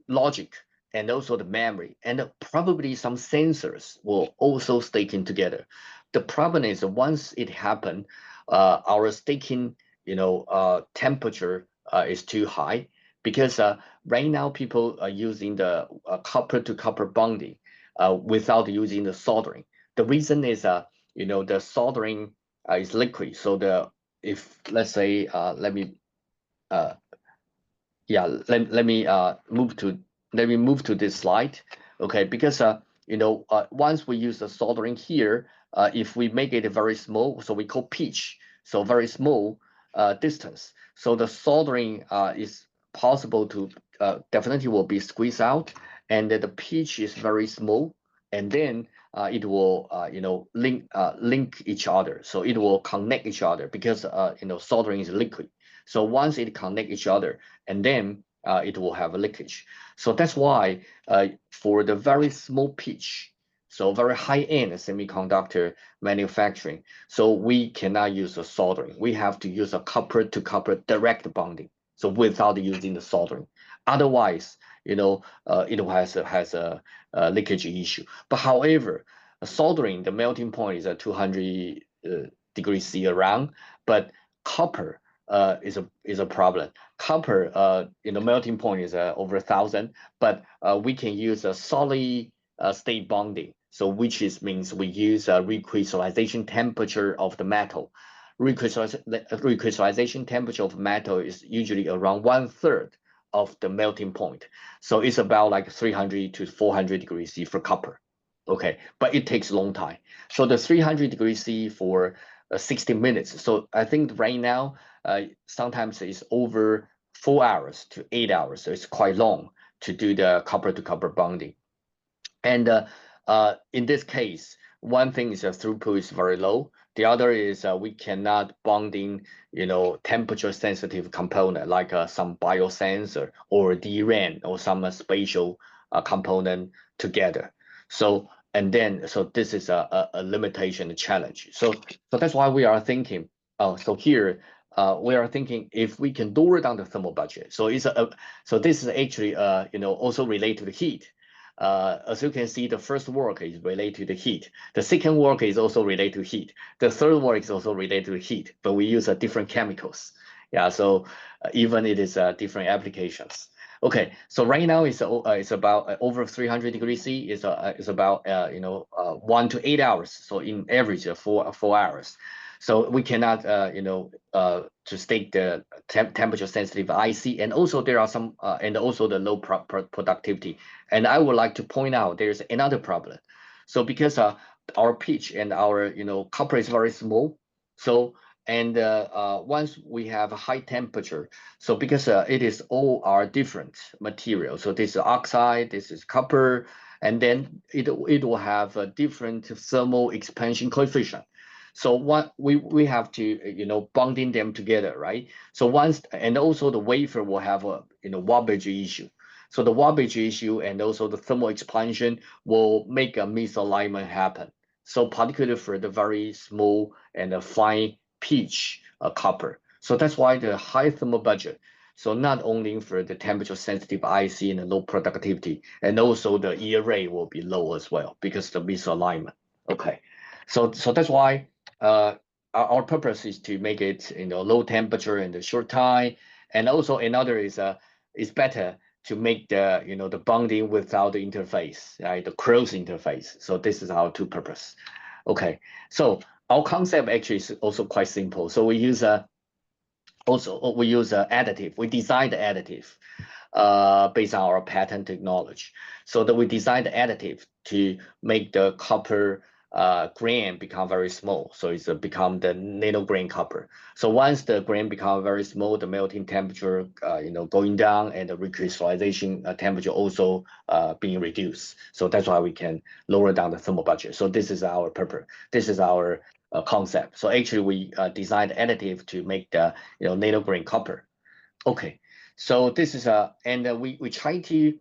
logic and also the memory and probably some sensors will also staking together. The problem is once it happen, our staking, temperature is too high because right now people are using the copper to copper bonding without using the soldering. The reason is, the soldering is liquid. So if let's say uh, let me move to this slide. Okay, because once we use the soldering here, if we make it very small, so we call pitch, so very small distance. So the soldering is possible to definitely will be squeezed out, and the pitch is very small, and then it will link each other. So it will connect each other because soldering is liquid. So once it connect each other, and then it will have a leakage. So that's why for the very small pitch, so very high-end semiconductor manufacturing, so we cannot use a soldering. We have to use a copper-to-copper direct bonding, so without using the soldering. Otherwise, it has a leakage issue. But however, soldering, the melting point is at 200 degrees C around, but copper is a problem. Copper, melting point is over 1,000, but we can use a solid state bonding. So means we use a recrystallization temperature of the metal. Recrystallization temperature of metal is usually around 1/3 of the melting point. So it's about like 300 to 400 degrees C for copper. Okay, but it takes a long time. So the 300 degrees C for 60 minutes. So I think right now, sometimes it's over 4 hours to 8 hours. So it's quite long to do the copper to copper bonding. And in this case, one thing is the throughput is very low. The other is we cannot bonding, temperature sensitive component like some biosensor or DRAM or some spatial component together. So this is a limitation, a challenge. So that's why we are thinking. So here we are thinking if we can lower down the thermal budget. So so this is actually also related to the heat. As you can see, the first work is related to the heat. The second work is also related to heat. The third work is also related to heat, but we use different chemicals. Yeah, so even it is different applications. Okay, so right now it's about over 300 degrees C. It's about 1 to 8 hours. So in average, 4 hours. So we cannot to state the temperature sensitive IC, and also there are some and also the low productivity. And I would like to point out there's another problem. So because our pitch and our copper is very small, so and once we have a high temperature, so because it is all are different materials, so this is oxide, this is copper, and then it will have a different thermal expansion coefficient. So what we have to bonding them together, right? So once, and also the wafer will have a warpage issue. So the warpage issue and also the thermal expansion will make a misalignment happen. So particularly for the very small and the fine pitch copper. So that's why the high thermal budget. So not only for the temperature sensitive IC and the low productivity, and also the yield rate will be low as well because the misalignment. Okay, so that's why our purpose is to make it low temperature in the short time, and also another is better to make the bonding without the interface, right? The cross interface. So this is our two purpose. Okay, so our concept actually is also quite simple. So we use additive. We design the additive. based on our patent technology. So that we designed the additive to make the copper grain become very small. So it's become the nano grain copper. So once the grain become very small, the melting temperature, going down, and the recrystallization temperature also being reduced. So that's why we can lower down the thermal budget. So this is our purpose. This is our concept. So actually, we designed additive to make the nano grain copper. Okay, so this is and we try to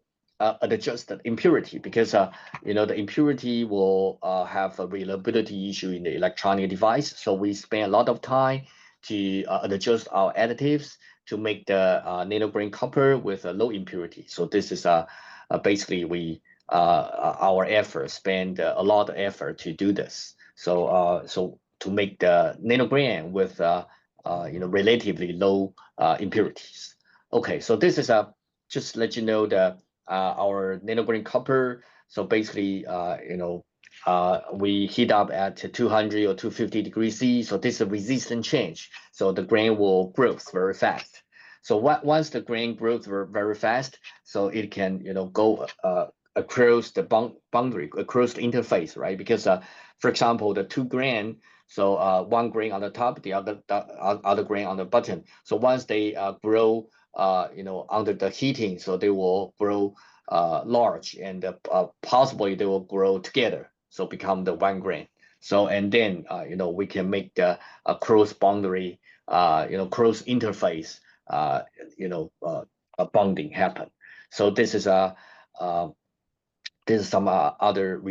adjust the impurity because the impurity will have a reliability issue in the electronic device. So we spend a lot of time to adjust our additives to make the nano grain copper with a low impurity. So this is basically we our effort spend a lot of effort to do this. So to make the nano grain with relatively low impurities. Okay, so this is just let you know the our nanograin copper. So basically, we heat up at 200 or 250 degrees C. So this is a resistant change. So the grain will grow very fast. So once the grain grows very fast, so it can go across the boundary, across the interface, right? Because for example, the two grain, so one grain on the top, the other grain on the bottom. So once they grow, under the heating, so they will grow large, and possibly they will grow together, so become the one grain. So and then we can make the cross boundary, cross interface, a bonding happen. So uh, this is some other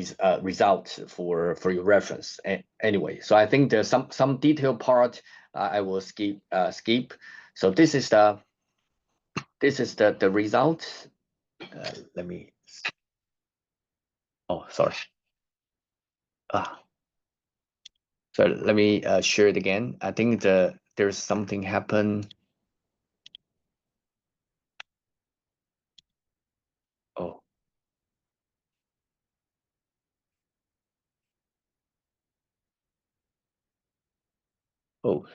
results for your reference. Anyway, so I think there's some detailed part I will skip. So this is the result. Let me. Oh, sorry. Ah, so let me share it again. I think there's something happen. Oh, oh,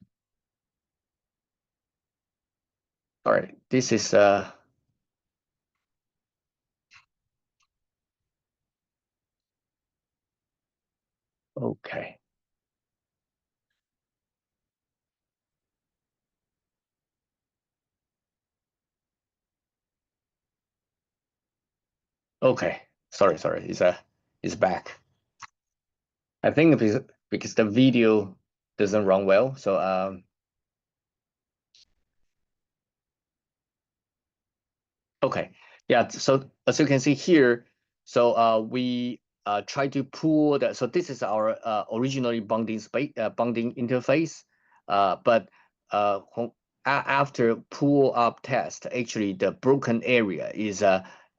sorry. This is okay. Okay. Sorry. It's back. I think because the video doesn't run well. So okay. Yeah, so as you can see here, so we try to pull the, so this is our originally bonding interface, but after pull up test, actually the broken area is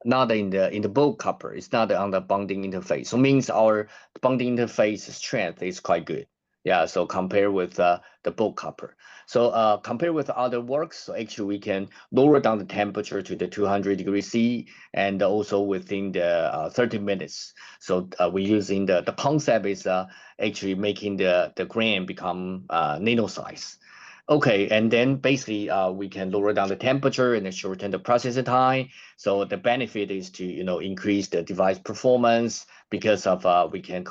not in the bulk copper. It's not on the bonding interface. So means our bonding interface strength is quite good. Yeah, so compare with the bulk copper. So compared with other works, so actually we can lower down the temperature to the 200 degrees C, and also within the 30 minutes. So we're using the concept is actually making the grain become nano size. Okay, and then basically we can lower down the temperature and then shorten the processing time. So the benefit is to increase the device performance because of we can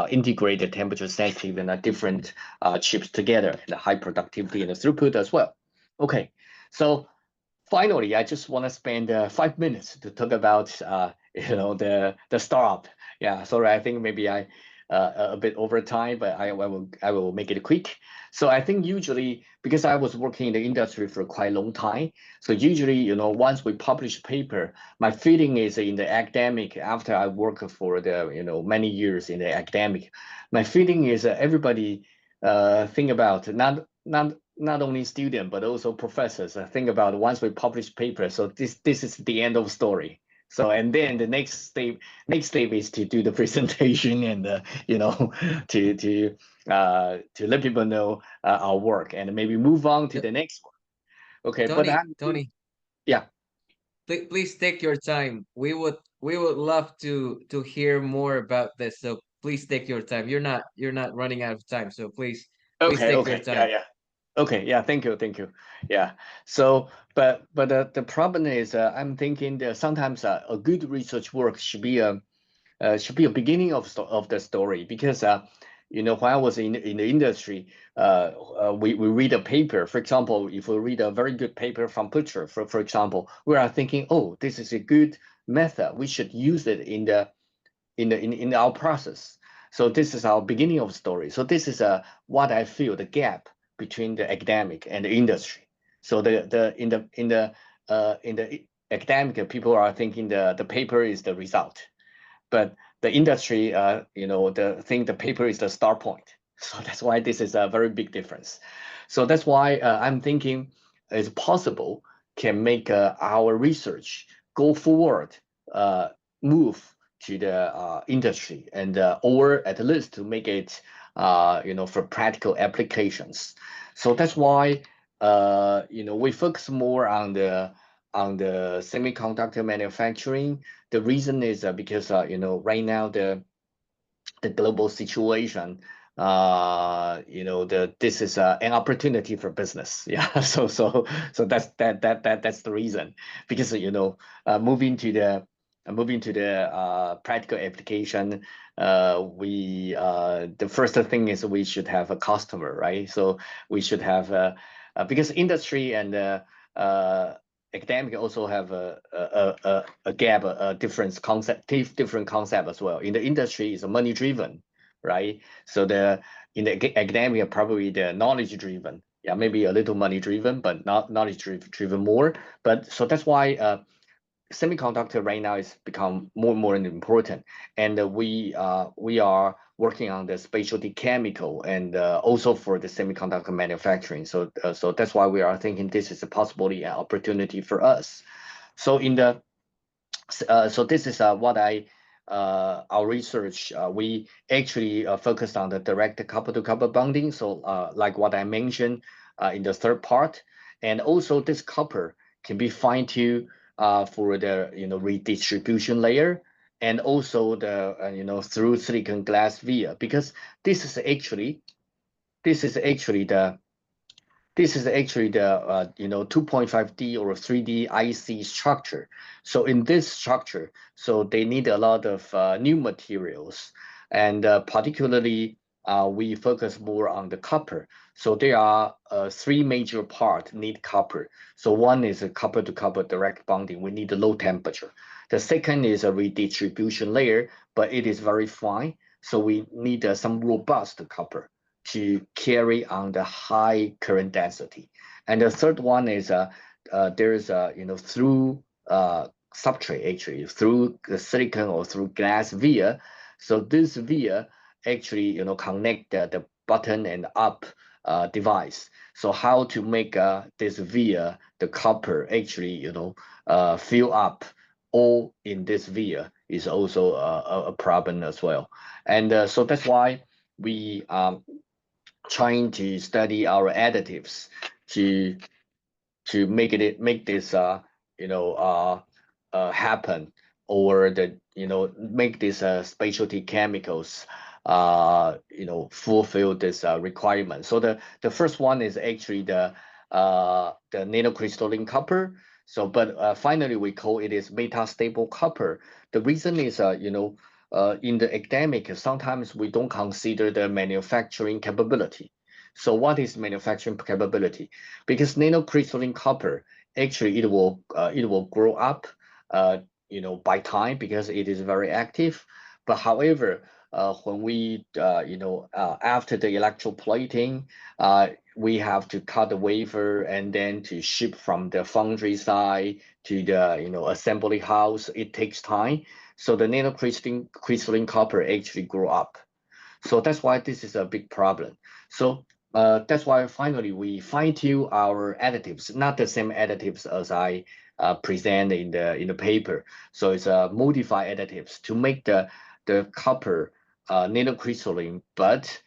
integrate the temperature sensitive and different chips together, and the high productivity and the throughput as well. Okay, so finally, I just want to spend 5 minutes to talk about the startup. Yeah, sorry, I think maybe I a bit over time, but I will make it quick. So I think usually because I was working in the industry for quite a long time, so usually once we publish a paper, my feeling is in the academic, after I work for the many years in the academic, my feeling is everybody think about not only student but also professors think about once we publish paper, so this is the end of story. So and then the next step is to do the presentation and to let people know our work and maybe move on to T- the next one. Okay, but Tony, I'm Tony, yeah. please take your time. We would love to hear more about this. So please take your time. You're not running out of time. So please Okay, take your okay, yeah, time. yeah. Okay, yeah, thank you, thank you. Yeah, so but the problem is, I'm thinking that sometimes a good research work should be a beginning of the story, because you know, when I was in the industry, we read a paper. For example, if we read a very good paper from Butcher, for example, we are thinking, oh, this is a good method, we should use it in our process. So this is our beginning of story. So this is what I feel the gap between the academic and the industry. So in the academic, people are thinking the paper is the result, but the industry, you know, the paper is the start point. So that's why this is a very big difference. So that's why I'm thinking it's possible can make our research go forward, uh, move to the industry, and or at least to make it, you know, for practical applications. So that's why, you know, we focus more on the semiconductor manufacturing. The reason is because you know, right now the global situation, you know, this is an opportunity for business. Yeah, so that's the reason. Because you know, moving to the practical application, we the first thing is we should have a customer, right? So we should have because industry and uh, academic also have a gap, a different concept as well. In the industry, is money driven, right? So in the academia, probably the knowledge driven. Yeah, maybe a little money driven, but not knowledge driven more. But so that's why semiconductor right now is become more and more important, and we are working on the specialty chemical, and also for the semiconductor manufacturing. So that's why we are thinking this is a possibility and opportunity for us. So in the so this is what I our research, we actually focused on the direct couple to couple bonding. So like what I mentioned in the third part, and also this copper can be fine tuned for the, you know, redistribution layer, and also the you know, through silicon glass via, because this is actually this is actually the this is actually the you know, 2.5D or 3D IC structure. So in this structure, so they need a lot of new materials, and particularly we focus more on the copper. So there are three major parts need copper. So one is a copper to copper direct bonding. We need a low temperature. The second is a redistribution layer, but it is very fine. So we need some robust copper to carry on the high current density. And the third one is there is a, you know, through substrate, actually through the silicon or through glass via. So this via actually, you know, connect the button and up device. So how to make this via the copper actually, you know, fill up all in this via is also a problem as well. And so that's why we trying to study our additives to make this you know happen, or the, you know, make these specialty chemicals you know, fulfill this requirement. So the first one is actually the nanocrystalline copper. So but finally we call it is metastable copper. The reason is you know, in the academic, sometimes we don't consider the manufacturing capability. So what is manufacturing capability? Because nanocrystalline copper, actually it will grow up you know, by time, because it is very active. But however, when we you know, after the electroplating, we have to cut the wafer and then to ship from the foundry side to the, you know, assembly house. It takes time. So the nanocrystalline copper actually grow up. So that's why this is a big problem. So that's why finally we fine tune our additives, not the same additives as I present in the paper. So it's modified additives to make the copper nanocrystalline, but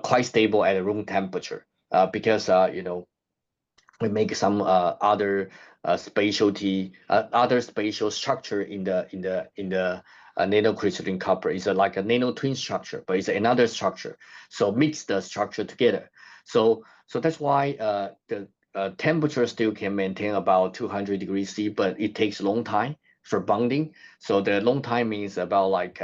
quite stable at room temperature. Because you know, we make some other spatial structure in the nanocrystalline copper. It's like a nano twin structure, but it's another structure. So mix the structure together. So So that's why the temperature still can maintain about 200 degrees C, but it takes a long time for bonding. So the long time means about like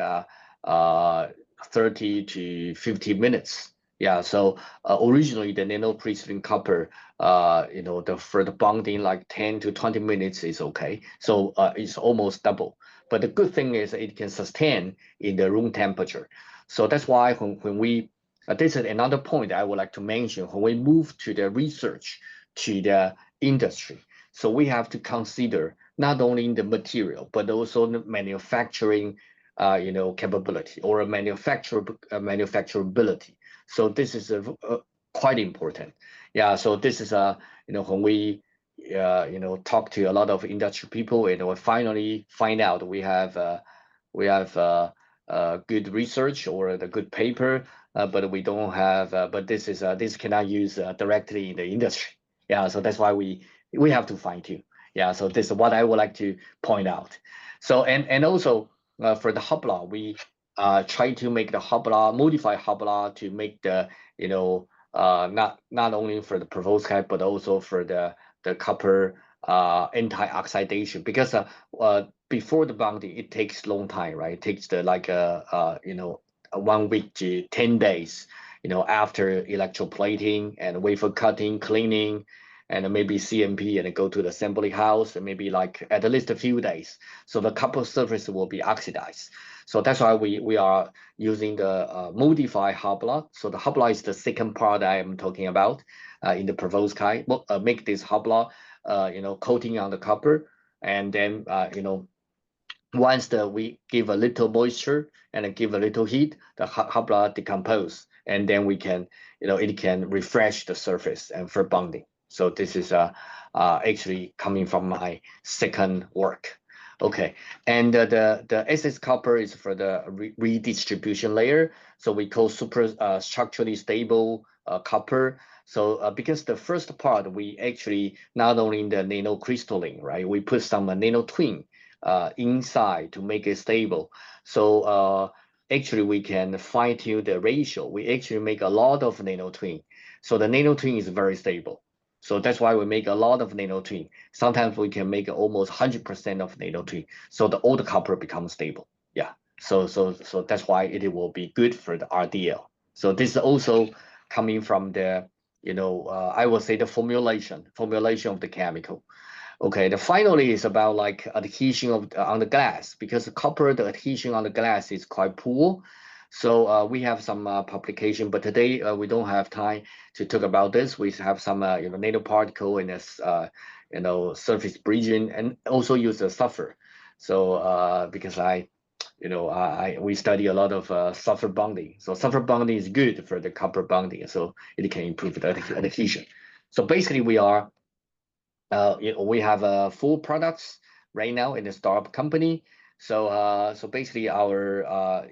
30 to 50 minutes. Yeah, so originally the nanocrystalline copper, for the bonding like 10 to 20 minutes is okay. So it's almost double. But the good thing is it can sustain in the room temperature. So that's why when we, this is another point I would like to mention, when we move to the research, to the industry, so we have to consider not only the material, but also the manufacturing capability or manufacturability. So this is quite important. Yeah, so this is when we talk to a lot of industry people, and we finally find out we have good research or the good paper, but we don't have. But this cannot use directly in the industry. Yeah, so that's why we have to fine tune. Yeah, so this is what I would like to point out. So and also for the Hubla, we try to make the Hubla, modify Hubla to make the not only for the perovskite but also for the copper anti-oxidation, because before the bonding it takes long time, right? It takes the like a 1 week to 10 days, after electroplating and wafer cutting, cleaning, and maybe CMP, and go to the assembly house, and maybe like at least a few days. So the copper surface will be oxidized. So that's why we are using the modified Hubla. So the Hubla is the second part I am talking about in the perovskite. Make this Hubla, coating on the copper, and then once we give a little moisture and give a little heat, the Hubla decompose, and then we can, it can refresh the surface and for bonding. So this is actually coming from my second work. Okay, and the excess copper is for the redistribution layer. So we call super structurally stable copper. So because the first part, we actually not only in the nanocrystalline, right? We put some nanotwin inside to make it stable. So actually we can fine tune the ratio. We actually make a lot of nanotwin. So the nanotwin is very stable. So that's why we make a lot of nanotwin. Sometimes we can make almost 100% of nanotwin. So the old copper becomes stable. Yeah. So that's why it will be good for the RDL. So this is also coming from the, I will say the formulation of the chemical. Okay, the finally is about like adhesion on the glass, because the copper, the adhesion on the glass is quite poor. So we have some publication, but today we don't have time to talk about this. We have some nanoparticle in this surface bridging, and also use a sulfur. So because we study a lot of sulfur bonding. So sulfur bonding is good for the copper bonding, so it can improve the adhesion. So basically we have 4 products right now in the startup company. So basically our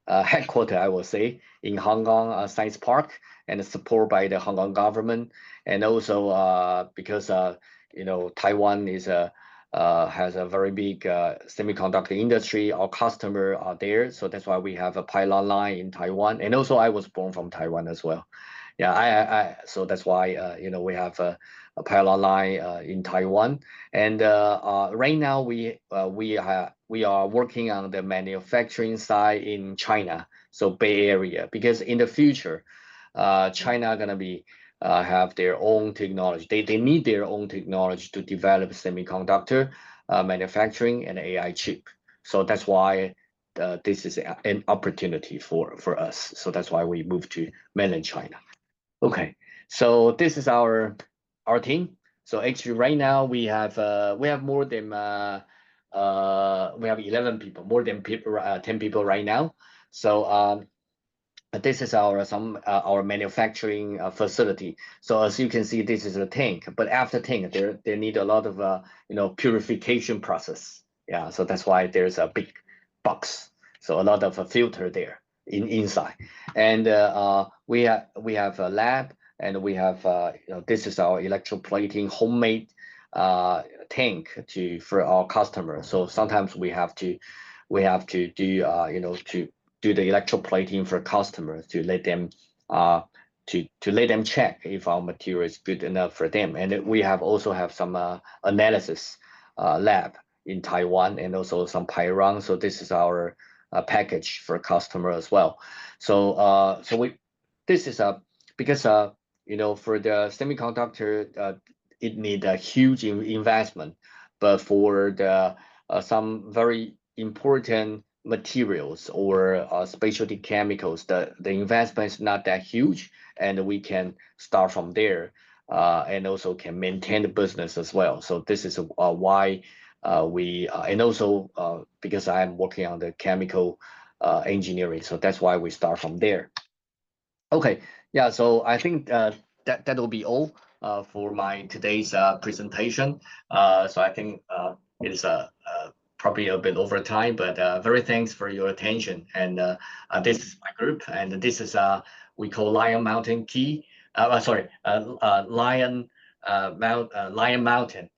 headquarter, I will say, in Hong Kong Science Park, and support by the Hong Kong government, and also because Taiwan has a very big semiconductor industry. Our customer are there, so that's why we have a pilot line in Taiwan. And also, I was born from Taiwan as well. Yeah, so that's why we have a pilot line in Taiwan, and right now we are working on the manufacturing side in China, so Bay Area, because in the future, China gonna be have their own technology. They need their own technology to develop semiconductor manufacturing and AI chip. So that's why this is an opportunity for us. So that's why we moved to mainland China. Okay, so this is our team. So actually, right now we have more than we have 11 people, more than 10 people right now. So this is our manufacturing facility. So as you can see, this is a tank. But after tank, they need a lot of purification process. Yeah, so that's why there's a big box. So a lot of a filter there inside, and we have a lab, and we have this is our electroplating homemade tank for our customers. So sometimes we have to do to do the electroplating for customers to let them to let them check if our material is good enough for them. And we also have some analysis lab in Taiwan and also some Pyron. So this is our package for customer as well. So this is because for the semiconductor it need a huge investment, but for the some very important materials or specialty chemicals, the investment is not that huge, and we can start from there, and also can maintain the business as well. So this is why we and also because I'm working on the chemical engineering, so that's why we start from there. Okay, yeah. So I think that will be all for my today's presentation. So I think it is probably a bit over time, but very thanks for your attention. And this is my group, and this is we call Lion Mountain Key. Sorry, Lion Lion Mountain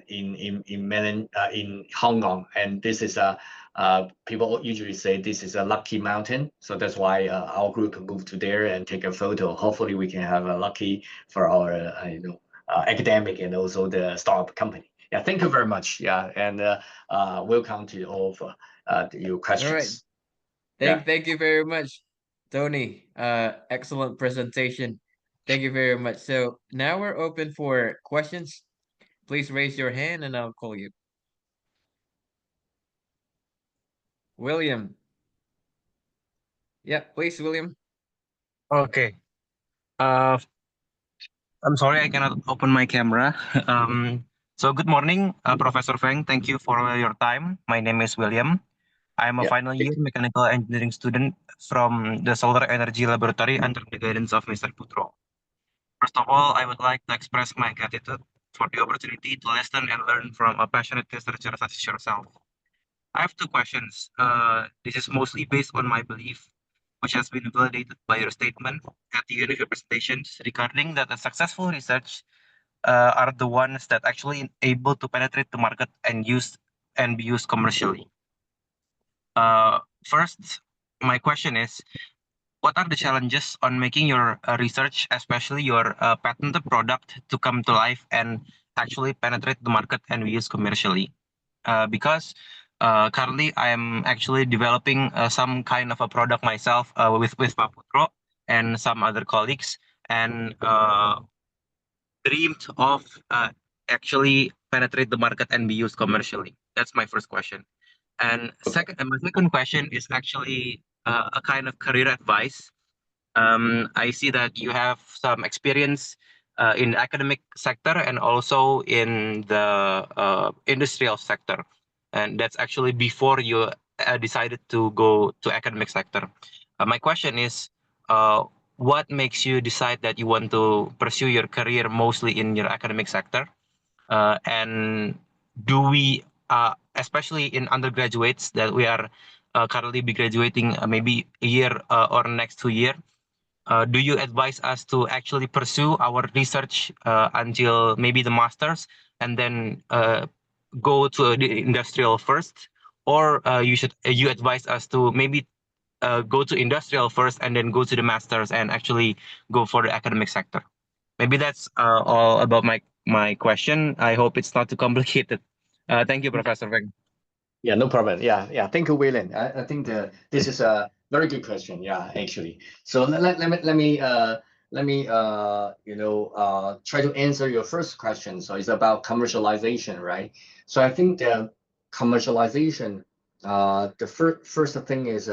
in Hong Kong, and this is people usually say this is a lucky mountain, so that's why our group moved to there and take a photo. Hopefully, we can have a lucky for our academic and also the startup company. Yeah, thank you very much. Yeah, and welcome to all of your All right. questions. Thank you very much, Tony. Excellent presentation. Thank you very much. So now we're open for questions. Please raise your hand and I'll call you. William. Yeah, please, William. Okay. Uh, I'm sorry I cannot open my camera. So good morning, Professor Feng. Thank you for your time. My name is William. I'm a Yeah. final year mechanical engineering student from the Solar Energy Laboratory under the guidance of Mr. Putro. First of all, I would like to express my gratitude for the opportunity to listen and learn from a passionate researcher such as yourself. I have two questions. This is mostly based on my belief, which has been validated by your statement at the initial presentations regarding that the successful research are the ones that actually able to penetrate the market and be used commercially. First, my question is, what are the challenges on making your research, especially your patented product, to come to life and actually penetrate the market and be used commercially? Because currently I am actually developing some kind of a product myself with Pak Putro and some other colleagues, and dreamed of actually penetrate the market and be used commercially. That's my first question. And my second question is actually a kind of career advice. I see that you have some experience in the academic sector and also in the industrial sector, and that's actually before you decided to go to academic sector. My question is, what makes you decide that you want to pursue your career mostly in your academic sector? And do we, especially in undergraduates that we are currently be graduating maybe a year or next 2 year, do you advise us to actually pursue our research until maybe the masters and then go to the industrial first, or you advise us to maybe go to industrial first and then go to the masters and actually go for the academic sector? Maybe that's all about my question. I hope it's not too complicated. Thank you, Professor Feng. Yeah, no problem. Yeah. Thank you, William. I think this is a very good question. Yeah, actually. So let me try to answer your first question. So it's about commercialization, right? So I think the commercialization, the first thing is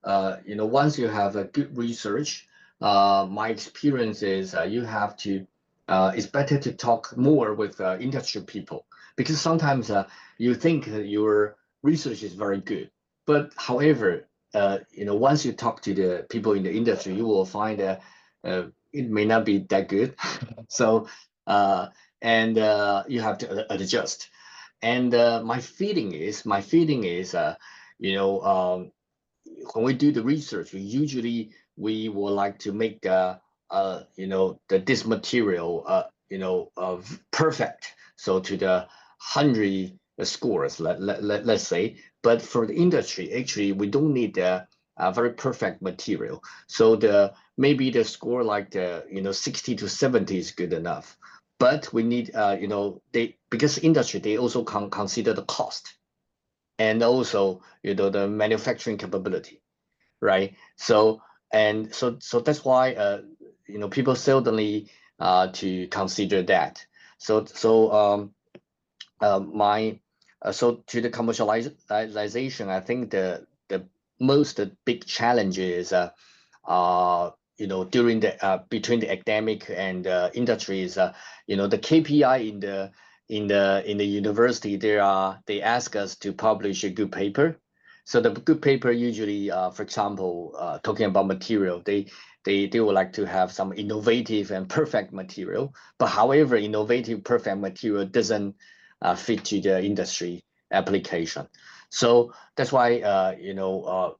once you have a good research, my experience is you have to it's better to talk more with industry people, because sometimes you think your research is very good, but however, once you talk to the people in the industry, you will find that it may not be that good. So and you have to adjust. And my feeling is when we do the research, we would like to make this material perfect, so to the 100 scores, let's say. But for the industry, actually we don't need a very perfect material. So maybe the score like the 60 to 70 is good enough. But we need because industry, they also consider the cost and also the manufacturing capability, right? So that's why people seldomly to consider that. So to the commercialization, I think the most big challenge is during the between the academic and industries, the KPI in the university, they ask us to publish a good paper. So the good paper usually, for example, talking about material, they would like to have some innovative and perfect material. But however, innovative, perfect material doesn't fit to the industry application. So that's why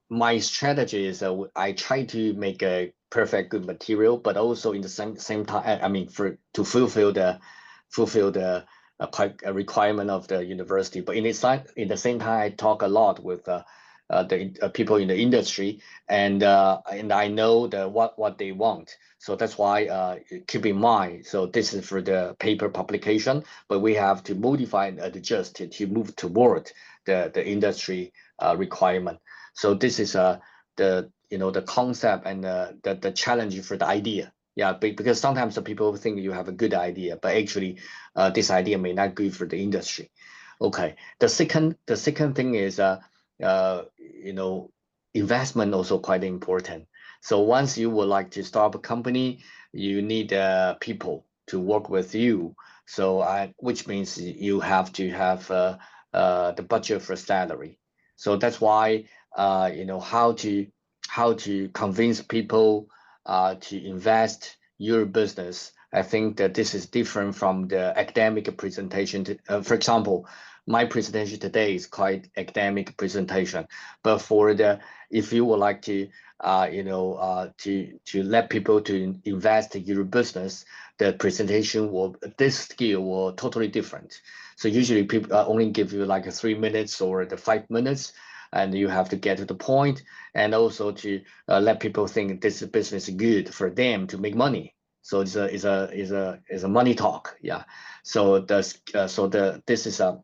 my strategy is I try to make a perfect good material, but also in the same time, I mean, to fulfill the requirement of the university. But in the same time, I talk a lot with the people in the industry, and I know what they want. So that's why keep in mind. So this is for the paper publication, but we have to modify and adjust it to move toward the industry requirement. So this is the concept and the challenge for the idea. Yeah, because sometimes the people think you have a good idea, but actually this idea may not good for the industry. Okay. The second thing is investment also quite important. So once you would like to start a company, you need people to work with you. So which means you have to have the budget for salary. So that's why how to convince people to invest your business. I think that this is different from the academic presentation. For example, my presentation today is quite academic presentation, but if you would like to to let people to invest in your business, the presentation this skill will totally different. So usually people only give you like 3 minutes or the 5 minutes, and you have to get to the point, and also to let people think this business is good for them to make money. So it's a money talk, yeah. So this is a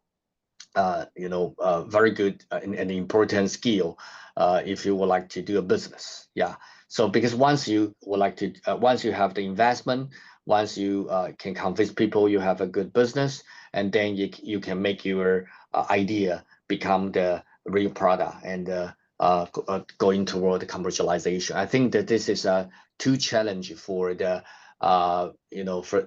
very good and important skill if you would like to do a business. Yeah. So because once you have the investment, once you can convince people you have a good business, and then you can make your idea become the real product and going toward the commercialization. I think that this is a two challenge for the for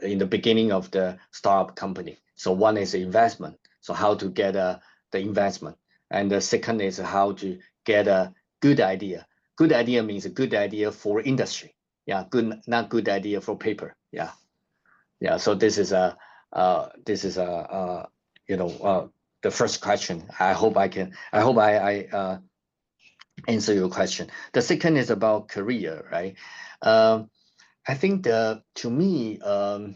in the beginning of the startup company. So one is investment. So how to get the investment, and the second is how to get a good idea. Good idea means a good idea for industry. Yeah, not good idea for paper. Yeah, yeah. So this is the first question. I hope I answer your question. The second is about career, right? I think to me, to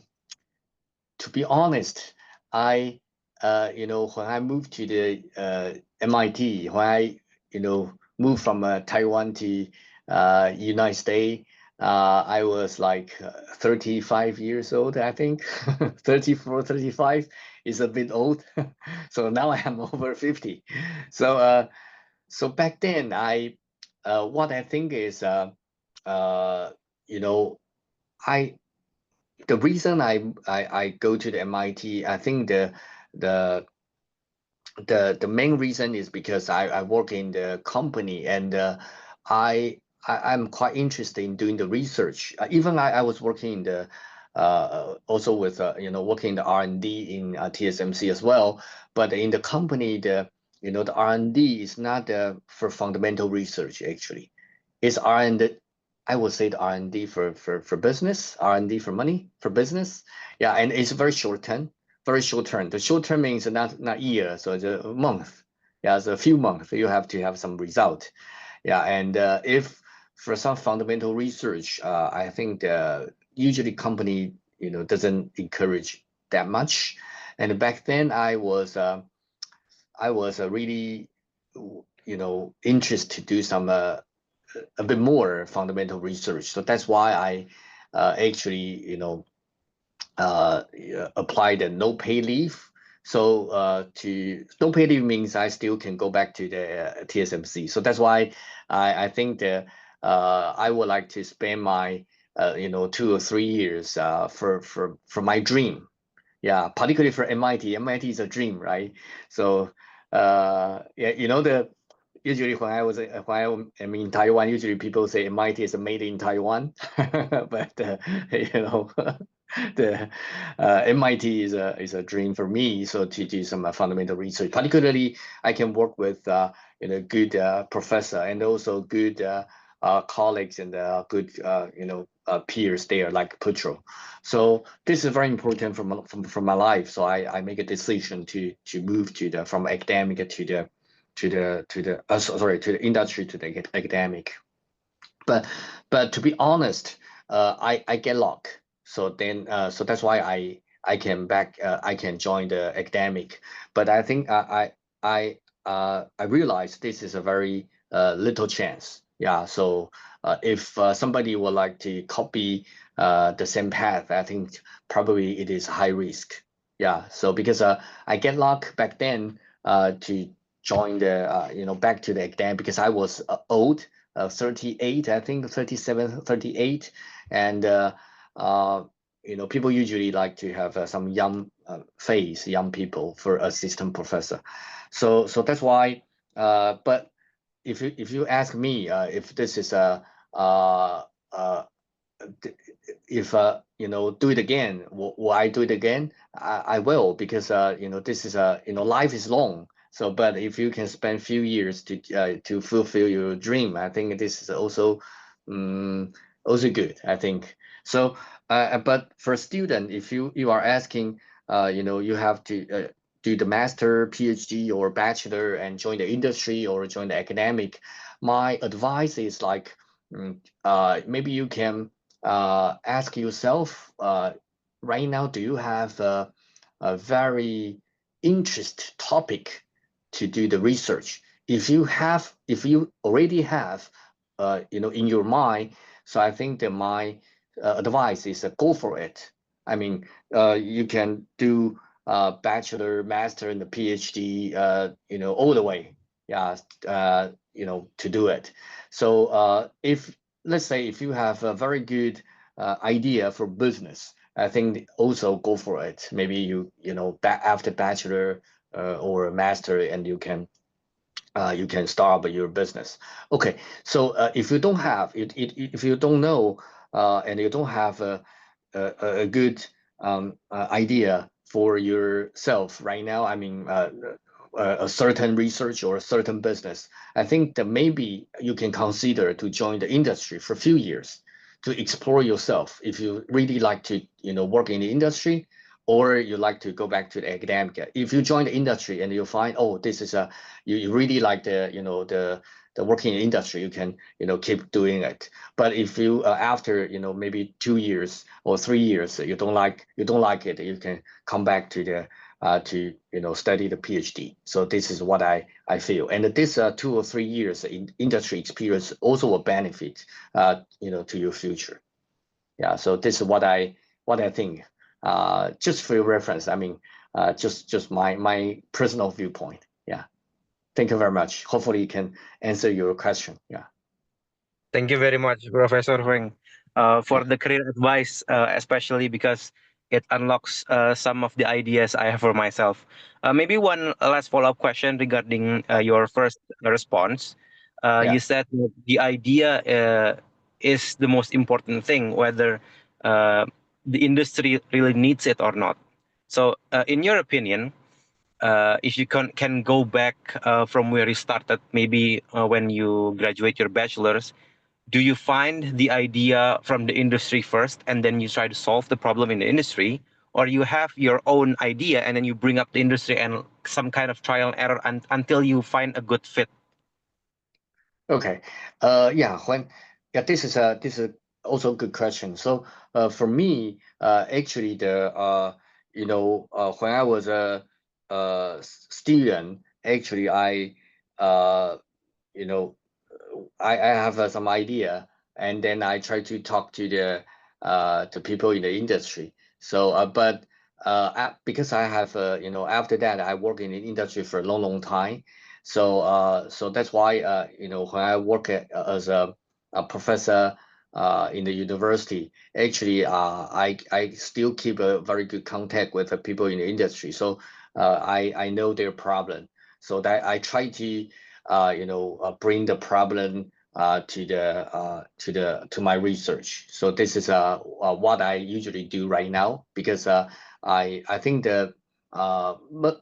be honest, when I moved to the MIT, when I moved from Taiwan to United States, I was like 35 years old, I think. 34, 35 is a bit old. So now I am over 50. So back then, what I think is I the reason I go to the MIT, I think the the main reason is because I work in the company, and I'm quite interested in doing the research. Even I was working in the also with working in the R&D in TSMC as well. But in the company, the R&D is not for fundamental research actually. It's R&D. I would say the R&D for business, R&D for money, for business. Yeah, and it's very short term, very short term. The short term means not year, so it's a month. Yeah, it's a few months. You have to have some result. Yeah, and if for some fundamental research, I think usually company doesn't encourage that much. And back then I was really interested to do some a bit more fundamental research. So that's why I actually, apply the no pay leave. So to no pay leave means I still can go back to the TSMC. So that's why I think that I would like to spend my 2 or 3 years for my dream. Yeah, particularly for MIT. MIT is a dream, right? So yeah, the usually when I'm in Taiwan, usually people say MIT is made in Taiwan, but the MIT is a dream for me. So to do some fundamental research, particularly I can work with good professor and also good colleagues and good peers there like Putro. So this is very important from my life. So I make a decision to move from academic to the industry to the academic. But to be honest, I get luck. So that's why I can join the academic. But I think I realize this is a very little chance. Yeah. So if somebody would like to copy the same path, I think probably it is high risk. Yeah. So because I get luck back then to join the back to the academic because I was old, 38, I think 37, 38, and people usually like to have some young face, young people for assistant professor. So that's why. But if you ask me if this is a if do it again, will I do it again? I will because this is life is long. So, but if you can spend few years to fulfill your dream, I think this is also good. I think so. But for a student, if you are asking, you have to do the master, PhD, or bachelor and join the industry or join the academic, my advice is like maybe you can ask yourself right now, do you have a very interest topic to do the research? If you already have, in your mind, so I think that my advice is go for it. I mean, you can do bachelor, master, and the PhD, all the way. Yeah, to do it. So if let's say if you have a very good idea for business, I think also go for it. Maybe after bachelor or a master, and you can start up your business. Okay, so if you don't have if you don't know and you don't have a good idea for yourself right now, I mean, a certain research or a certain business, I think that maybe you can consider to join the industry for a few years to explore yourself if you really like to work in the industry or you like to go back to the academic. If you join the industry and you find, oh, this is you really like the working industry, you can keep doing it. But if you after maybe 2 years or 3 years you don't like it, you can come back to the to study the PhD. So this is what I feel, and this 2 or 3 years in industry experience also will benefit to your future. Yeah, so this is what I think. Just for your reference, I mean, just my personal viewpoint. Yeah. Thank you very much. Hopefully, you can answer your question. Yeah. Thank you very much, Professor Feng, for the career advice, especially because it unlocks some of the ideas I have for myself. Maybe one last follow-up question regarding your first response. Yeah. You said that the idea is the most important thing, whether uh, the industry really needs it or not. So, in your opinion, if you can go back from where you started, maybe when you graduate your bachelor's, do you find the idea from the industry first and then you try to solve the problem in the industry, or you have your own idea and then you bring up the industry and some kind of trial and error until you find a good fit? Okay. Yeah. This is also a good question. So for me, actually, when I was a student, actually, I uh, you know I have some idea, and then I try to talk to the people in the industry. So, because I have, after that I work in the industry for a long time. So that's why, when I work as a professor in the university, actually, I still keep a very good contact with the people in the industry. So I know their problem. So that I try to bring the problem to my research. So this is what I usually do right now, because I think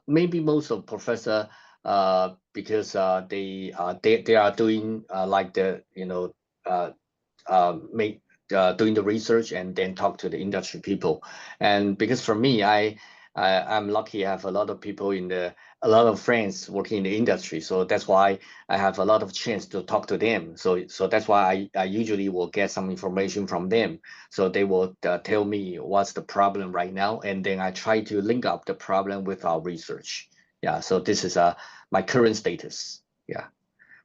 maybe most of professor, because they are doing like make doing the research and then talk to the industry people. And because for me, I'm lucky I have a lot of people a lot of friends working in the industry. So that's why I have a lot of chance to talk to them. So that's why I usually will get some information from them. So they will tell me what's the problem right now, and then I try to link up the problem with our research. Yeah, so this is my current status. Yeah.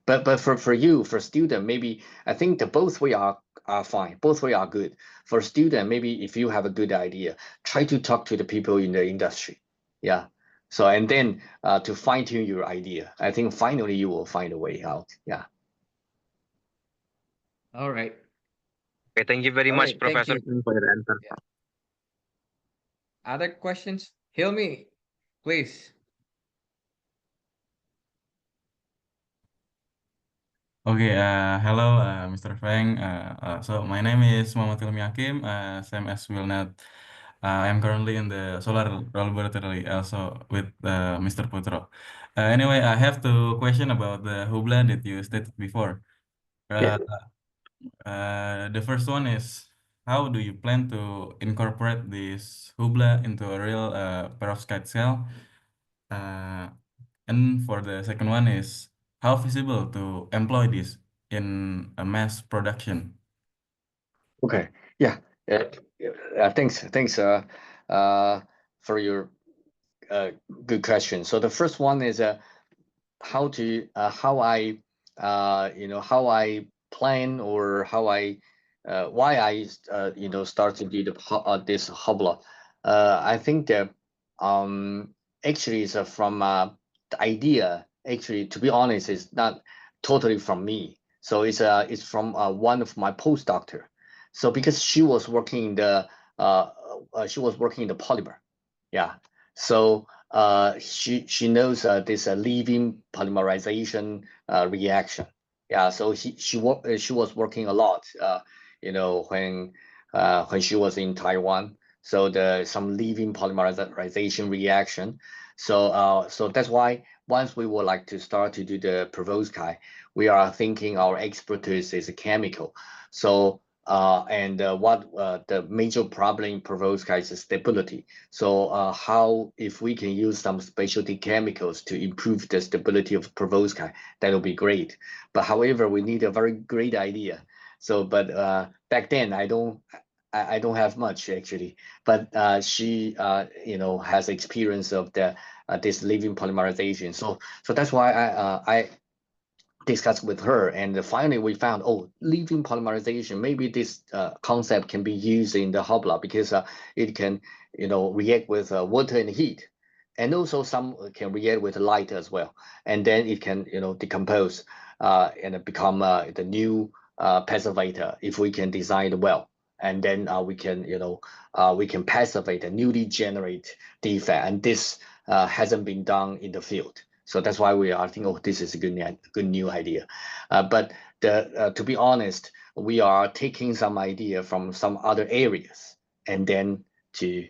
But for you, for student, maybe I think the both way are fine. Both way are good. For student, maybe if you have a good idea, try to talk to the people in the industry. Yeah. So and then to fine tune your idea. I think finally you will find a way out. Yeah. All right. Okay, thank you very All much, right. Thank Professor you. Feng, for your answer. Yeah. Other questions? Hilmi, please. Okay, hello, Mr. Feng. So my name is Muhammad Hilmi Hakim. Same as will not. I am currently in the solar laboratory, also with Mr. Putro. Anyway, I have two questions about the Hubla that you stated before. Yeah. The first one is, how do you plan to incorporate this Hubla into a real perovskite cell? Uh, and for the second one is, how feasible to employ this in a mass production? Okay. Yeah. Uh, thanks for your good question. So the first one is how I plan, or why I start to do this hobla. I think that actually is from the idea. Actually, to be honest, is not totally from me. So it's from one of my postdoctor. So because uh, she was working in the polymer. Yeah. So she knows this leaving polymerization reaction. Yeah, so she was working a lot, when she was in Taiwan. So the some leaving polymerization reaction. So that's why once we would like to start to do the perovskite, we are thinking our expertise is a chemical. So what the major problem in perovskite is stability. So how, if we can use some specialty chemicals to improve the stability of perovskite, that will be great. But however, we need a very great idea. So, but back then I don't have much actually. But she has experience of this living polymerization. So that's why I discussed with her, and finally we found, oh, leaving polymerization, maybe this concept can be used in the hobla, because it can react with water and heat, and also some can react with light as well, and then it can decompose and become the new passivator if we can design it well. And then we can passivate a newly generate defect, and this hasn't been done in the field. So that's why we are thinking, oh, this is a good new idea. But to be honest, we are taking some idea from some other areas and then to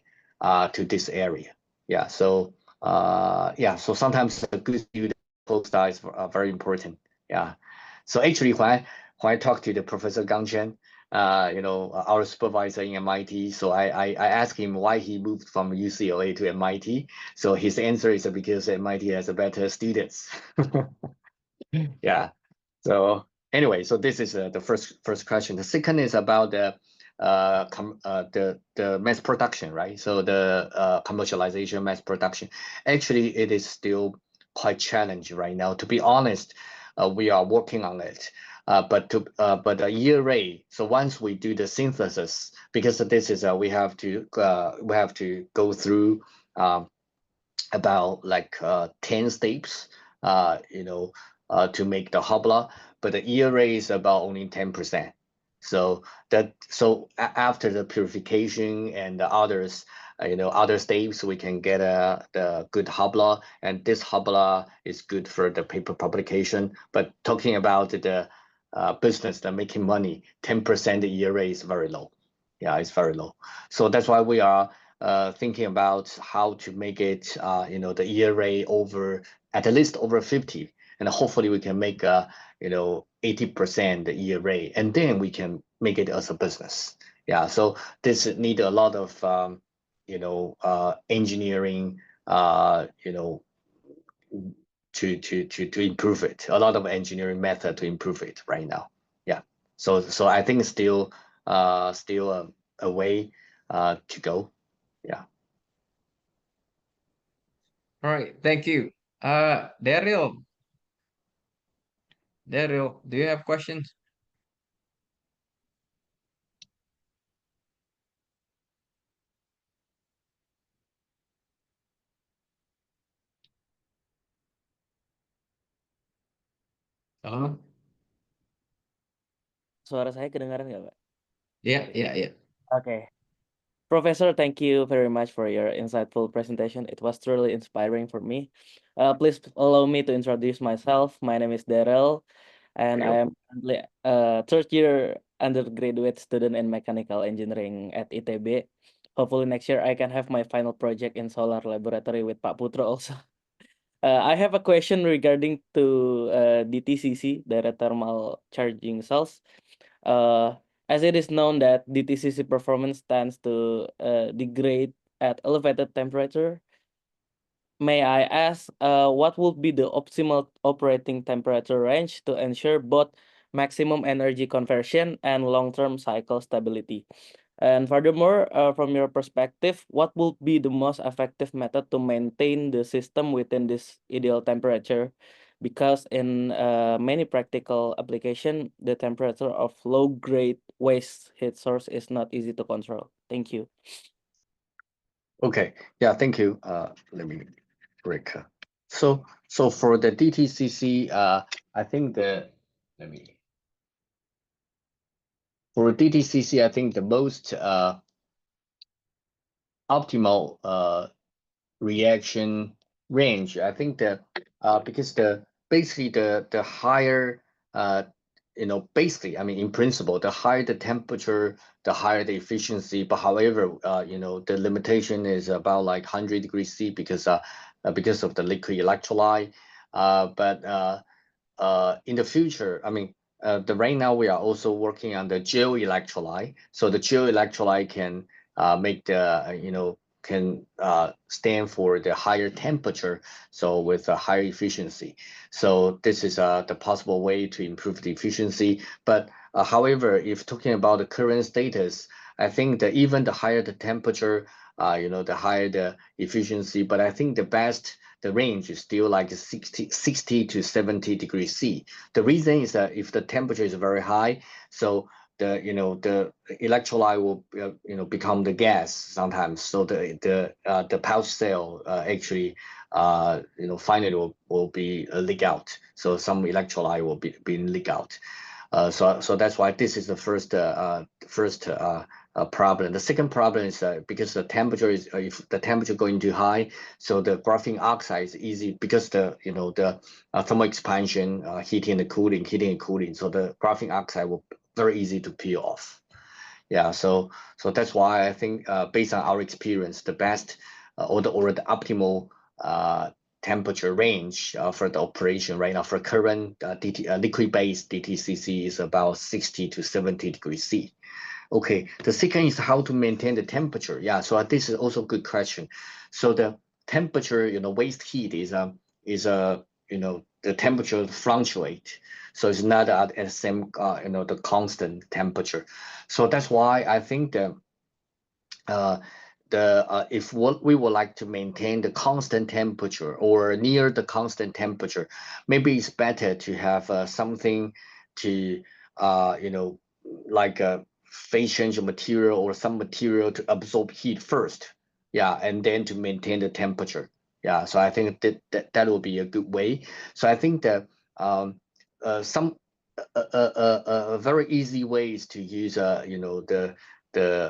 this area. Yeah. So so sometimes a good student postdoc is very important. Yeah. So actually, when I talked to the Professor Gang Chen, our supervisor in MIT, so I asked him why he moved from UCLA to MIT. So his answer is because MIT has a better students. Yeah. So anyway, so this is the first question. The second is about the mass production, right? So the commercialization, mass production. Actually, it is still quite challenging right now. To be honest, we are working on it. but the yield rate. So once we do the synthesis, because this is we have to go through about like 10 steps, to make the hobla, but the yield rate is about only 10%. So after the purification and the others, other steps, we can get the good hobla, and this hobla is good for the paper publication. But talking about the business that making money, 10% yield rate is very low. Yeah, it's very low. So that's why we are thinking about how to make it, the year rate over at least over 50, and hopefully we can make 80% the year rate, and then we can make it as a business. Yeah, so this need a lot of engineering, to improve it. A lot of engineering method to improve it right now. Yeah, so I think it's still a way to go. Yeah. All right, thank you. Daryl, do you have questions? Oh, Suara saya kedengaran nggak, Pak? yeah. Okay. Professor, thank you very much for your insightful presentation. It was truly inspiring for me. Please allow me to introduce myself. My name is Daryl, and I am currently a third-year undergraduate student in mechanical engineering at ITB. Hopefully next year I can have my final project in solar laboratory with Pak Putro also. I have a question regarding to DTCC, direct thermal charging cells. As it is known that DTCC performance tends to degrade at elevated temperature, may I ask what would be the optimal operating temperature range to ensure both maximum energy conversion and long-term cycle stability? And furthermore, from your perspective, what will be the most effective method to maintain the system within this ideal temperature? Because in many practical application, the temperature of low-grade waste heat source is not easy to control. Thank you. Okay. Yeah, thank you. Let me break. So for the DTCC, I think for DTCC, I think the most optimal reaction range, I think that because basically the higher basically, I mean, in principle, the higher the temperature, the higher the efficiency. But however, the limitation is about like 100 degrees C because of the liquid electrolyte. But in the future, I mean, right now we are also working on the gel electrolyte. So the gel electrolyte can make the can stand for the higher temperature, so with a higher efficiency. So this is the possible way to improve the efficiency. But however, if talking about the current status, I think that even the higher the temperature, the higher the efficiency. But I think the range is still like 60 to 70 degrees C. The reason is that if the temperature is very high, so the electrolyte will become the gas sometimes. So the pouch cell actually finally will be leak out. So some electrolyte will be leak out. So that's why this is the first problem. The second problem is because the temperature is if the temperature going too high, so the graphene oxide is easy because the thermal expansion, heating and cooling. So the graphene oxide will very easy to peel off. Yeah, so that's why I think based on our experience, the best or the optimal temperature range for the operation right now for current liquid-based DTCC is about 60 to 70 degrees C. Okay, the second is how to maintain the temperature. Yeah, so this is also a good question. So the temperature, waste heat is the temperature fluctuate. So it's not at the same, the constant temperature. So that's why I think if what we would like to maintain the constant temperature or near the constant temperature, maybe it's better to have something to like a phase change material or some material to absorb heat first, and then to maintain the temperature. So I think that will be a good way. So I think that some a very easy way is to use the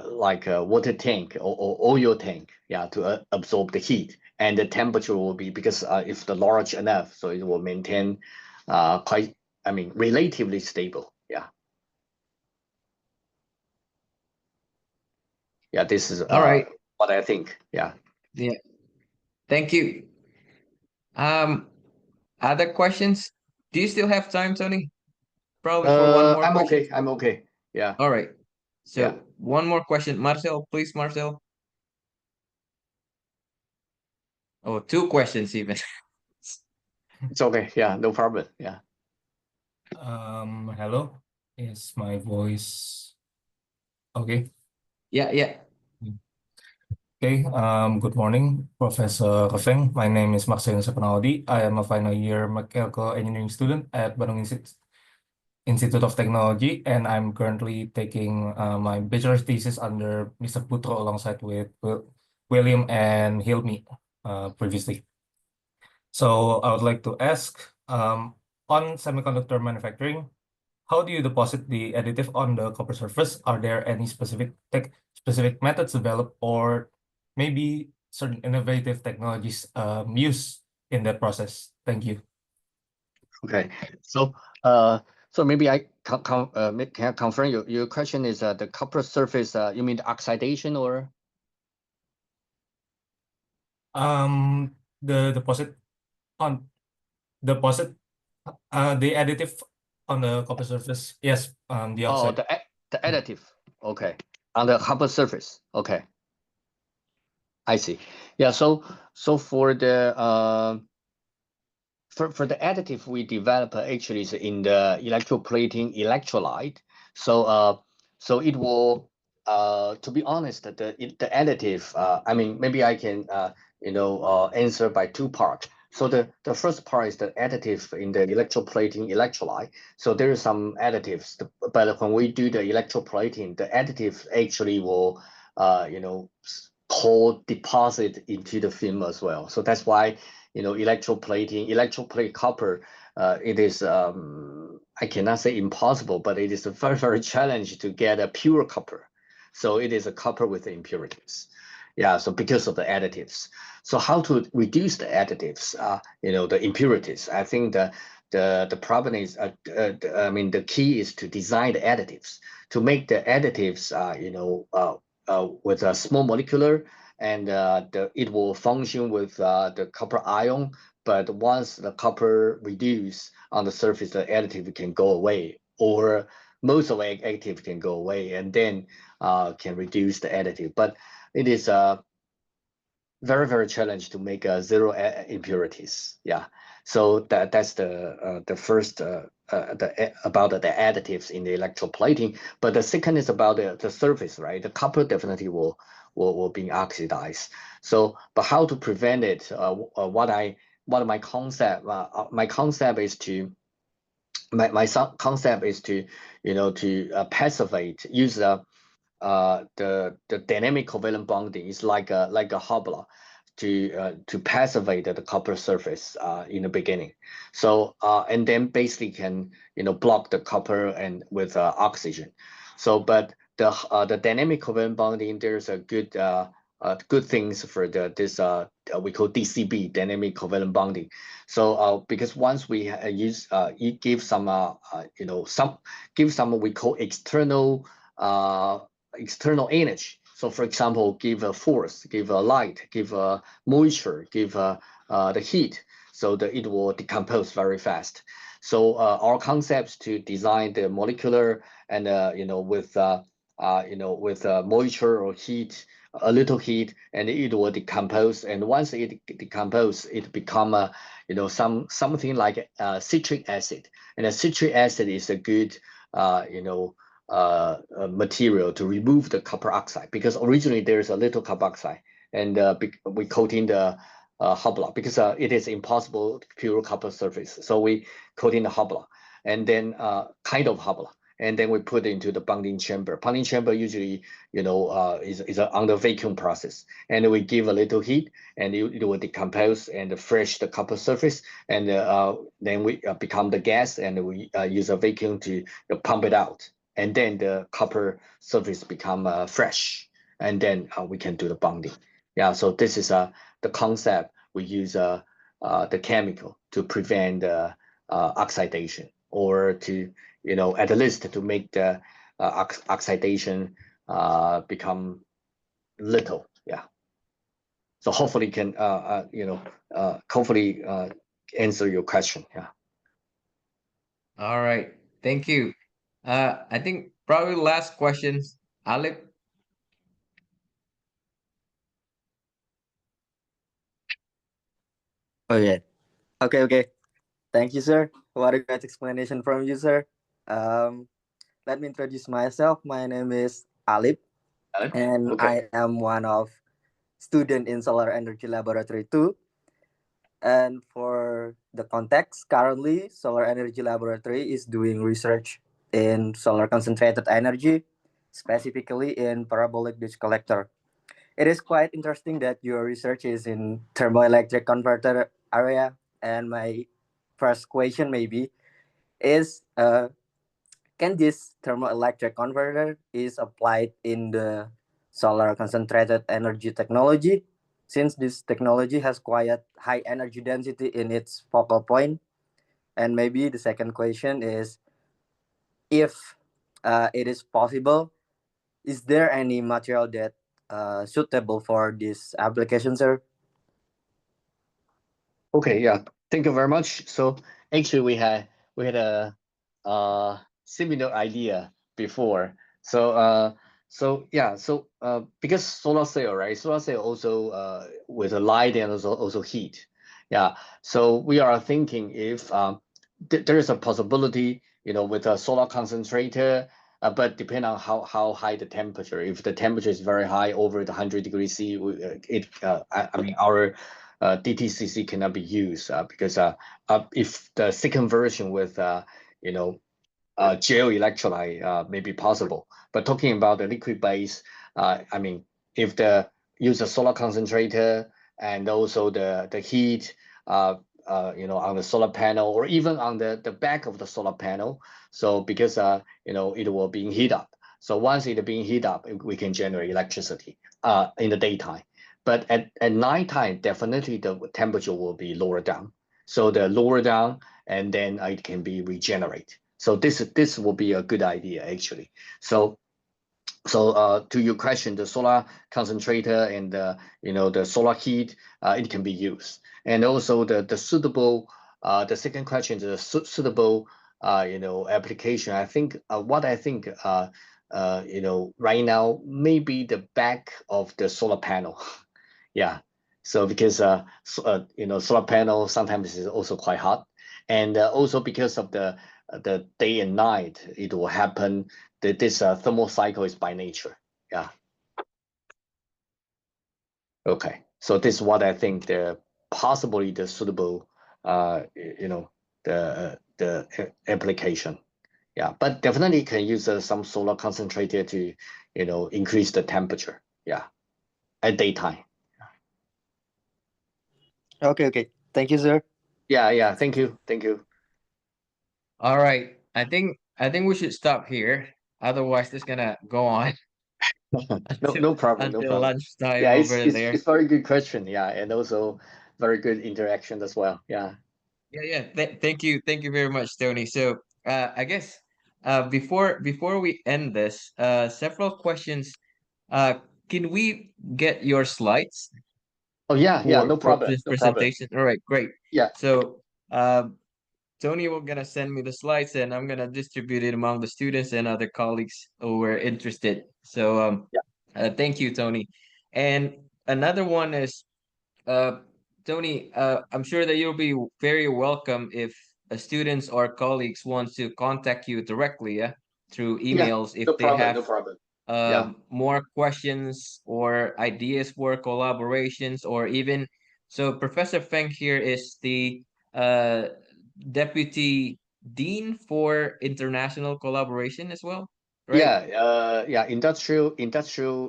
like a water tank or oil tank, to absorb the heat, and the temperature will be, because if the large enough, so it will maintain quite, I mean, relatively stable. This is All right. what I think. Yeah. Thank you. Other questions? Do you still have time, Tony? Probably for one more I'm question. okay. I'm okay. Yeah. All right. So Yeah. one more question. Marcel, please, Marcel. Oh, two questions even. It's okay. Yeah, no problem. Yeah. Hello. Is my voice okay? Yeah. Okay. Good morning, Professor Feng. My name is Marcelin Sepenaudi. I am a final year mechanical engineering student at Bandung Institute of Technology, and I'm currently taking my bachelor's thesis under Mr. Putro alongside with William and Hilmi previously. So I would like to ask, on semiconductor manufacturing, how do you deposit the additive on the copper surface? Are there any specific methods developed, or maybe certain innovative technologies used in that process? Thank you. Okay. So maybe I can I confirm your question is the copper surface, you mean the oxidation or? The deposit the additive on the copper surface. Yes, the Oh, oxide. the additive. Okay. On the copper surface. Okay. I see. Yeah, so for the for the additive we develop actually is in the electroplating electrolyte. So it will to be honest, the additive, I mean, maybe I can answer by two parts. So the first part is the additive in the electroplating electrolyte. So there are some additives, but when we do the electroplating, the additive actually will pour deposit into the film as well. So that's why electroplate copper, it is I cannot say impossible, but it is a very, very challenge to get a pure copper. So it is a copper with impurities. So because of the additives. So how to reduce the additives, the impurities? I think the problem is, I mean, the key is to design the additives, to make the additives, with a small molecular, and it will function with the copper ion. But once the copper reduce on the surface, the additive can go away, or most of the additive can go away, and then can reduce the additive. But it is very, very challenging to make zero impurities. So that's the first about the additives in the electroplating. But the second is about the surface, right? The copper definitely will be oxidized. So, but how to prevent it? My concept is to passivate, use the dynamic covalent bonding is like a Hubble to passivate the copper surface in the beginning. So and then basically can block the copper and with oxygen. So but the dynamic covalent bonding, there's a good things for this we call DCB, dynamic covalent bonding. So because once we give some we call external energy. So for example, give a force, give a light, give a moisture, give the heat, so that it will decompose very fast. So our concepts to design the molecular and with moisture or heat, a little heat, and it will decompose. And once it decompose, it become something like citric acid. And a citric acid is a good material to remove the copper oxide, because originally there's a little copper oxide, and we coating the Hubble because it is impossible pure copper surface. So we coating the Hubble, and then kind of hot, and then we put it into the bonding chamber. Bonding chamber usually, is on the vacuum process, and we give a little heat, and it will decompose and fresh the copper surface, and then we become the gas, and we use a vacuum to pump it out, and then the copper surface become fresh, and then we can do the bonding. Yeah, so this is the concept. We use the chemical to prevent oxidation, or to at least to make the oxidation become little. Yeah. So hopefully can hopefully answer your question. Yeah. All right. Thank you. I think probably last questions, Alec. Okay. Okay. Thank you, sir. What a great explanation from you, sir. Um, Let me introduce myself. My name is Alip, and Okay. I am one of student in Solar Energy Laboratory 2. And for the context, currently Solar Energy Laboratory is doing research in solar concentrated energy, specifically in parabolic ditch collector. It is quite interesting that your research is in thermoelectric converter area. And my first question maybe is, can this thermoelectric converter is applied in the solar concentrated energy technology, since this technology has quite high energy density in its focal point? And maybe the second question is, if it is possible, is there any material that suitable for this application, sir? Okay, yeah. Thank you very much. So actually we had a similar idea before. So because solar cell, right? Solar cell also with a light and also heat. Yeah. So we are thinking if there is a possibility, with a solar concentrator, but depend on how high the temperature. If the temperature is very high, over the 100 degrees C, I mean our DTCC cannot be used because if the second version with gel electrolyte may be possible. But talking about the liquid base, I mean, if the use a solar concentrator and also the heat, on the solar panel, or even on the back of the solar panel. So because it will being heat up. So once it being heat up, we can generate electricity in the daytime. But at nighttime, definitely the temperature will be lower down. So the lower down, and then it can be regenerate. So this will be a good idea actually. So to your question, the solar concentrator and the solar heat, it can be used. And also the suitable, the second question is the suitable application. I think what I think right now, maybe the back of the solar panel. Yeah. So because solar panel sometimes is also quite hot, and also because of the day and night, it will happen that this thermal cycle is by nature. Yeah. Okay. So this is what I think the possibly the suitable the application. Yeah, but definitely can use some solar concentrator to increase the temperature. Yeah, at daytime. Okay. Thank you, sir. Yeah. Thank you. All right. I think we should stop here. Otherwise, this gonna go on No, until no problem, no until problem. lunchtime Yeah, it's over it's there. it's very good question. Yeah, and also very good interaction as well. Yeah. Yeah. Thank you very much, Tony. So, I guess, before we end this, several questions. Uh, can we get your slides Oh yeah, no for problem, this no problem. presentation? All right, great. Yeah, So, Tony will gonna send me the slides, and I'm gonna distribute it among the students and other colleagues who were interested. So, yeah, thank you, Tony. And another one is, Tony, I'm sure that you'll be very welcome if students or colleagues want to contact you directly, yeah, through yeah. emails if No they problem, have no problem. Yeah, more questions or ideas for collaborations, or even, so Professor Feng here is the uh, deputy Dean for International Collaboration as well, right? Yeah, industrial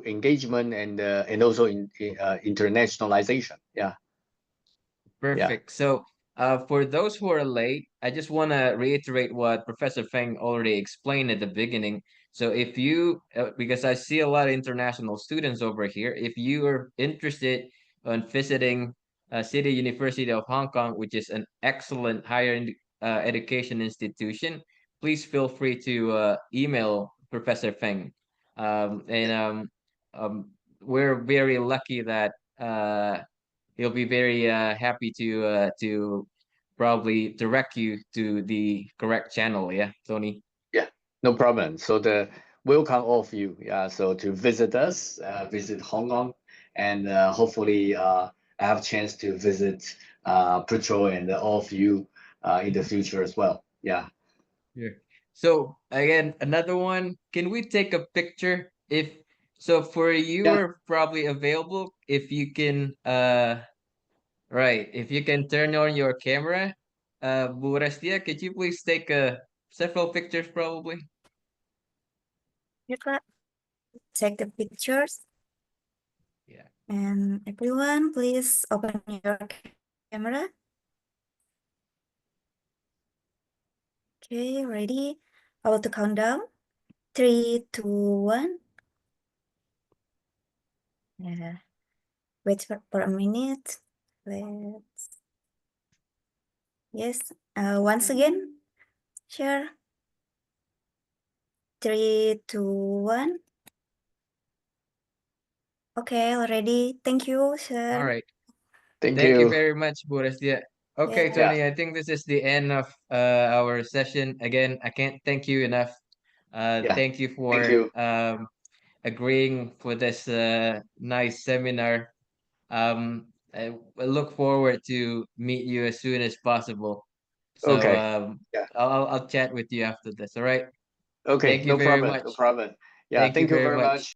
engagement and also internationalization. Yeah. Perfect. So, for those who are late, I just want to reiterate what Professor Feng already explained at the beginning. So, if you, because I see a lot of international students over here, if you are interested in visiting City University of Hong Kong, which is an excellent education institution, please feel free to email Professor Feng. And we're very lucky that. He'll be very happy to probably direct you to the correct channel. Yeah, Tony. Yeah, no problem. So the welcome all of you. Yeah, so to visit us, visit Hong Kong, and hopefully I have a chance to visit Petro and all of you in the future as well. Yeah. Sure. So again, another one. Can we take a picture? If so, for you Yeah. are probably available. If you can, right. If you can turn on your camera, Bu Restia, could you please take several pictures, probably? You can take the pictures. Yeah. And everyone, please open your camera. Okay, ready? I will to count down. 3, 2, 1. Yeah. Wait for a minute. Let's. Yes. Once again, share. 3, 2, 1. Okay, already. Thank you, sir. All right. Thank Thank you you. very much, Boris. Yeah. Okay, Yeah. Tony, I think this is the end of our session. Again, I can't thank you enough. Yeah. Thank you Thank for you. agreeing for this nice seminar. I look forward to meet you as soon as possible. So Okay. Yeah. I'll chat with you after this. All right. Okay. Thank you No very problem. much. No problem. Yeah. Thank you Thank you very very much. much.